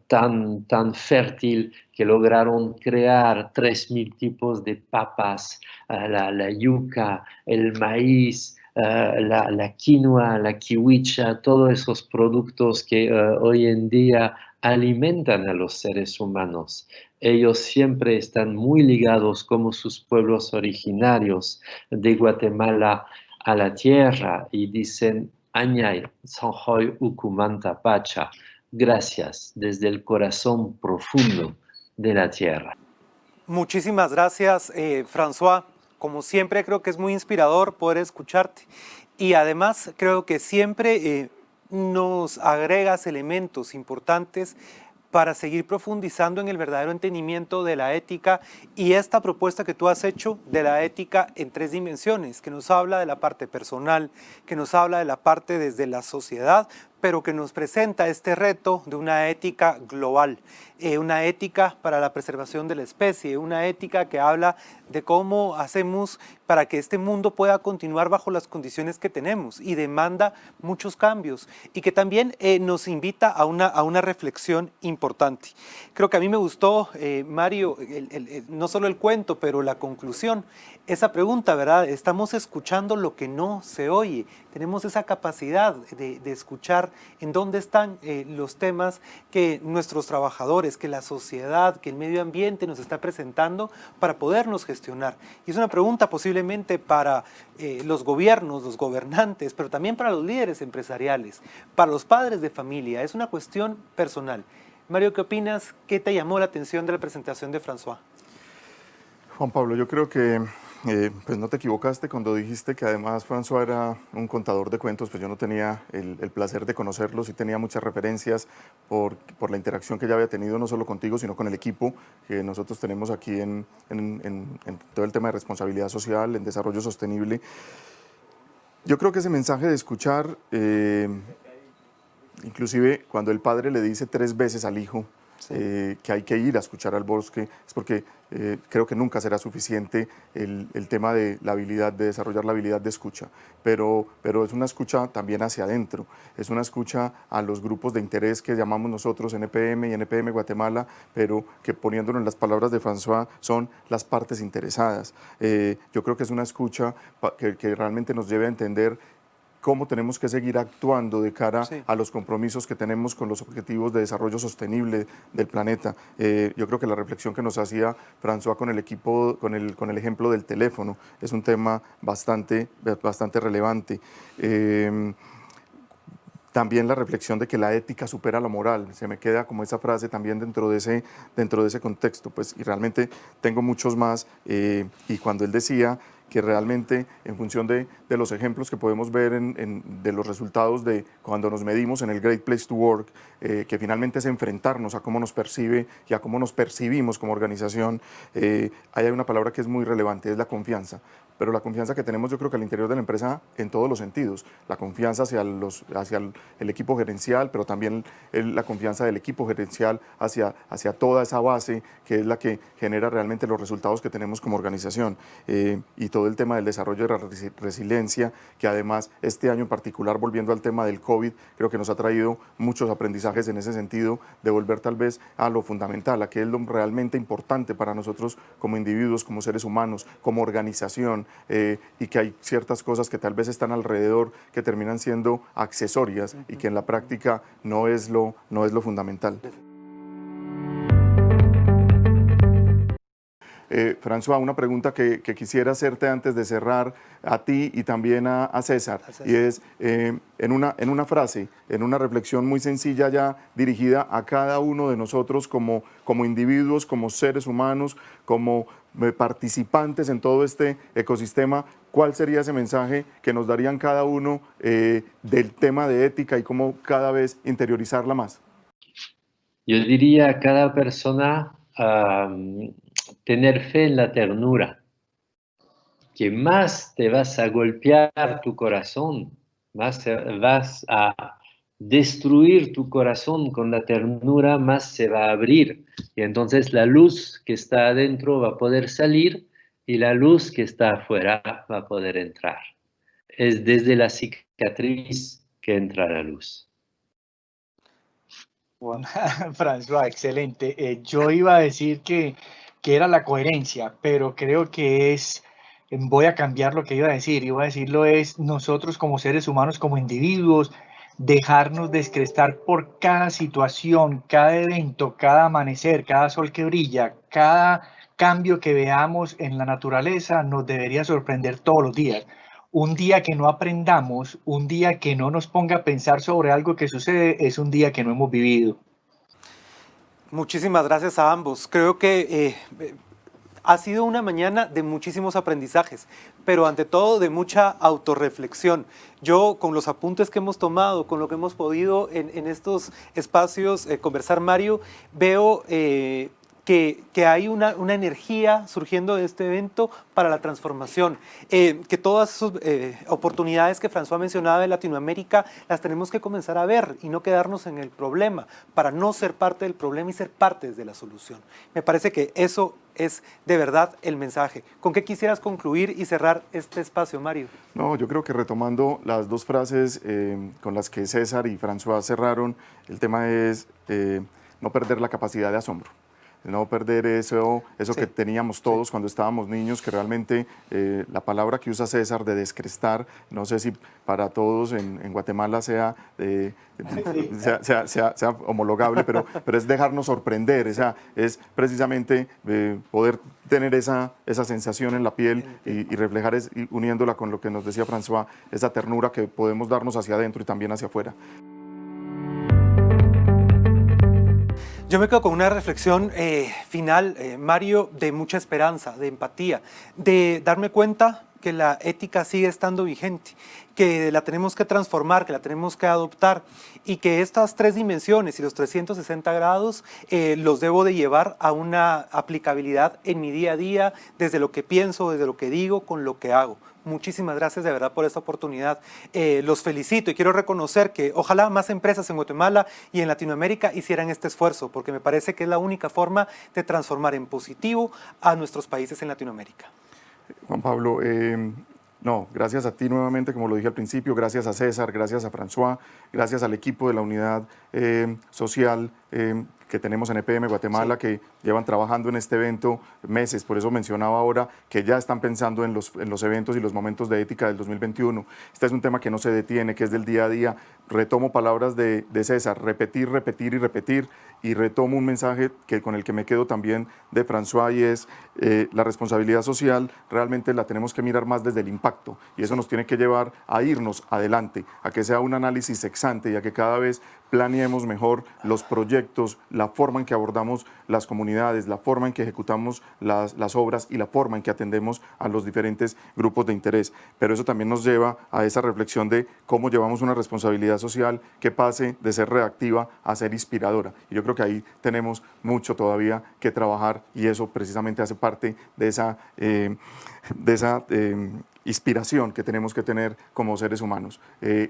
tan fértil que lograron crear 3.000 tipos de papas, la yuca, el maíz, la quinoa, la kiwicha, todos esos productos que hoy en día alimentan a los seres humanos. Ellos siempre están muy ligados, como sus pueblos originarios de Guatemala, a la tierra y dicen, Añay, Sonjoy Ukumanta Pacha, gracias desde el corazón profundo de la tierra. Muchísimas gracias, François. Como siempre, creo que es muy inspirador poder escucharte. Y además, creo que siempre nos agregas elementos importantes para seguir profundizando en el verdadero entendimiento de la ética y esta propuesta que tú has hecho de la ética en 3 dimensiones, que nos habla de la parte personal, que nos habla de la parte desde la sociedad, pero que nos presenta este reto de una ética global, una ética para la preservación de la especie, una ética que habla de cómo hacemos para que este mundo pueda continuar bajo las condiciones que tenemos y demanda muchos cambios y que también nos invita a una reflexión importante. Creo que a mí me gustó, Mario, no solo el cuento, pero la conclusión. Esa pregunta, ¿verdad? Estamos escuchando lo que no se oye. Tenemos esa capacidad de escuchar en dónde están los temas que nuestros trabajadores, que la sociedad, que el medio ambiente nos está presentando para podernos gestionar. Y es una pregunta posiblemente para los gobiernos, los gobernantes, pero también para los líderes empresariales, para los padres de familia. Es una cuestión personal. Mario, ¿qué opinas? ¿Qué te llamó la atención de la presentación de François? Juan Pablo, yo creo que pues no te equivocaste cuando dijiste que además François era un contador de cuentos. Pues yo no tenía el placer de conocerlo, sí tenía muchas referencias por la interacción que ya había tenido no solo contigo, sino con el equipo que nosotros tenemos aquí en todo el tema de responsabilidad social, en desarrollo sostenible. Yo creo que ese mensaje de escuchar, inclusive cuando el padre le dice 3 veces al hijo, sí, que hay que ir a escuchar al bosque, es porque creo que nunca será suficiente el tema de la habilidad, de desarrollar la habilidad de escucha, pero es una escucha también hacia adentro, es una escucha a los grupos de interés que llamamos nosotros NPM y NPM Guatemala, pero que poniéndolo en las palabras de François son las partes interesadas. Yo creo que es una escucha que realmente nos lleve a entender cómo tenemos que seguir actuando de cara a los compromisos que tenemos con los objetivos de desarrollo sostenible del planeta. Yo creo que la reflexión que nos hacía François con el equipo, con el ejemplo del teléfono, es un tema bastante relevante. También la reflexión de que la ética supera la moral, se me queda como esa frase también dentro de ese contexto, pues, y realmente tengo muchos más, y cuando él decía que realmente en función de los ejemplos que podemos ver de los resultados de cuando nos medimos en el Great Place to Work, que finalmente es enfrentarnos a cómo nos percibe y a cómo nos percibimos como organización, ahí hay una palabra que es muy relevante, es la confianza. Pero la confianza que tenemos yo creo que al interior de la empresa en todos los sentidos, la confianza hacia el equipo gerencial, pero también la confianza del equipo gerencial hacia toda esa base que es la que genera realmente los resultados que tenemos como organización, y todo el tema del desarrollo de la resiliencia, que además este año en particular, volviendo al tema del COVID, creo que nos ha traído muchos aprendizajes en ese sentido, de volver tal vez a lo fundamental, a qué es lo realmente importante para nosotros como individuos, como seres humanos, como organización, y que hay ciertas cosas que tal vez están alrededor que terminan siendo accesorias y que en la práctica no es lo fundamental. François, una pregunta que quisiera hacerte antes de cerrar a ti y también a César, y es en una frase, en una reflexión muy sencilla ya dirigida a cada uno de nosotros como individuos, como seres humanos, como participantes en todo este ecosistema, ¿cuál sería ese mensaje que nos darían cada uno del tema de ética y cómo cada vez interiorizarla más? Yo diría a cada persona tener fe en la ternura, que más te vas a golpear tu corazón, más vas a destruir tu corazón con la ternura, más se va a abrir. Y entonces la luz que está adentro va a poder salir y la luz que está afuera va a poder entrar. Es desde la cicatriz que entra la luz. Bueno, François, excelente. Yo iba a decir que era la coherencia, pero creo que voy a cambiar lo que iba a decir. Iba a decirlo es nosotros como seres humanos, como individuos, dejarnos descrestar por cada situación, cada evento, cada amanecer, cada sol que brilla, cada cambio que veamos en la naturaleza nos debería sorprender todos los días. un día que no aprendamos, un día que no nos ponga a pensar sobre algo que sucede, es un día que no hemos vivido. Muchísimas gracias a ambos. Creo que ha sido una mañana de muchísimos aprendizajes, pero ante todo de mucha autorreflexión. Yo, con los apuntes que hemos tomado, con lo que hemos podido en estos espacios conversar, Mario, veo que hay una energía surgiendo de este evento para la transformación, que todas esas oportunidades que François mencionaba de Latinoamérica las tenemos que comenzar a ver y no quedarnos en el problema, para no ser parte del problema y ser parte de la solución. Me parece que eso es de verdad el mensaje. ¿Con qué quisieras concluir y cerrar este espacio, Mario? No, yo creo que retomando las dos frases con las que César y François cerraron, el tema es no perder la capacidad de asombro. No perder eso sí, que teníamos todos cuando estábamos niños, que realmente la palabra que usa César de descrestar, no sé si para todos en Guatemala sea homologable, pero es dejarnos sorprender, es precisamente poder tener esa sensación en la piel y reflejar, uniéndola con lo que nos decía François, esa ternura que podemos darnos hacia adentro y también hacia afuera. Yo me quedo con una reflexión final, Mario, de mucha esperanza, de empatía, de darme cuenta que la ética sigue estando vigente, que la tenemos que transformar, que la tenemos que adoptar y que estas 3 dimensiones y los 360 grados los debo de llevar a una aplicabilidad en mi día a día, desde lo que pienso, desde lo que digo, con lo que hago. Muchísimas gracias de verdad por esta oportunidad. Los felicito y quiero reconocer que ojalá más empresas en Guatemala y en Latinoamérica hicieran este esfuerzo, porque me parece que es la única forma de transformar en positivo a nuestros países en Latinoamérica. Juan Pablo, no, gracias a ti nuevamente, como lo dije al principio, gracias a César, gracias a François, gracias al equipo de la unidad social que tenemos en EPM Guatemala, sí, que llevan trabajando en este evento meses. Por eso mencionaba ahora que ya están pensando en los eventos y los momentos de ética del 2021. Este es un tema que no se detiene, que es del día a día. Retomo palabras de César, repetir, repetir y repetir, y retomo un mensaje con el que me quedo también de François, y es la responsabilidad social realmente la tenemos que mirar más desde el impacto, y eso nos tiene que llevar a irnos adelante, a que sea un análisis ex ante y a que cada vez planeemos mejor los proyectos, la forma en que abordamos las comunidades, la forma en que ejecutamos las obras y la forma en que atendemos a los diferentes grupos de interés. Pero eso también nos lleva a esa reflexión de cómo llevamos una responsabilidad social que pase de ser reactiva a ser inspiradora. Y yo creo que ahí tenemos mucho todavía que trabajar, y eso precisamente hace parte de esa inspiración que tenemos que tener como seres humanos.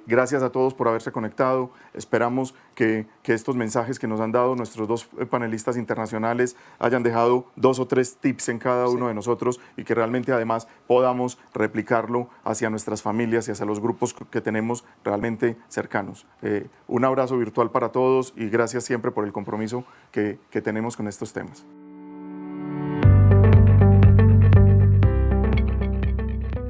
Gracias a todos por haberse conectado. Esperamos que estos mensajes que nos han dado nuestros 2 panelistas internacionales hayan dejado 2 o 3 tips en cada uno de nosotros, y que realmente además podamos replicarlo hacia nuestras familias y hacia los grupos que tenemos realmente cercanos. Un abrazo virtual para todos y gracias siempre por el compromiso que tenemos con estos temas.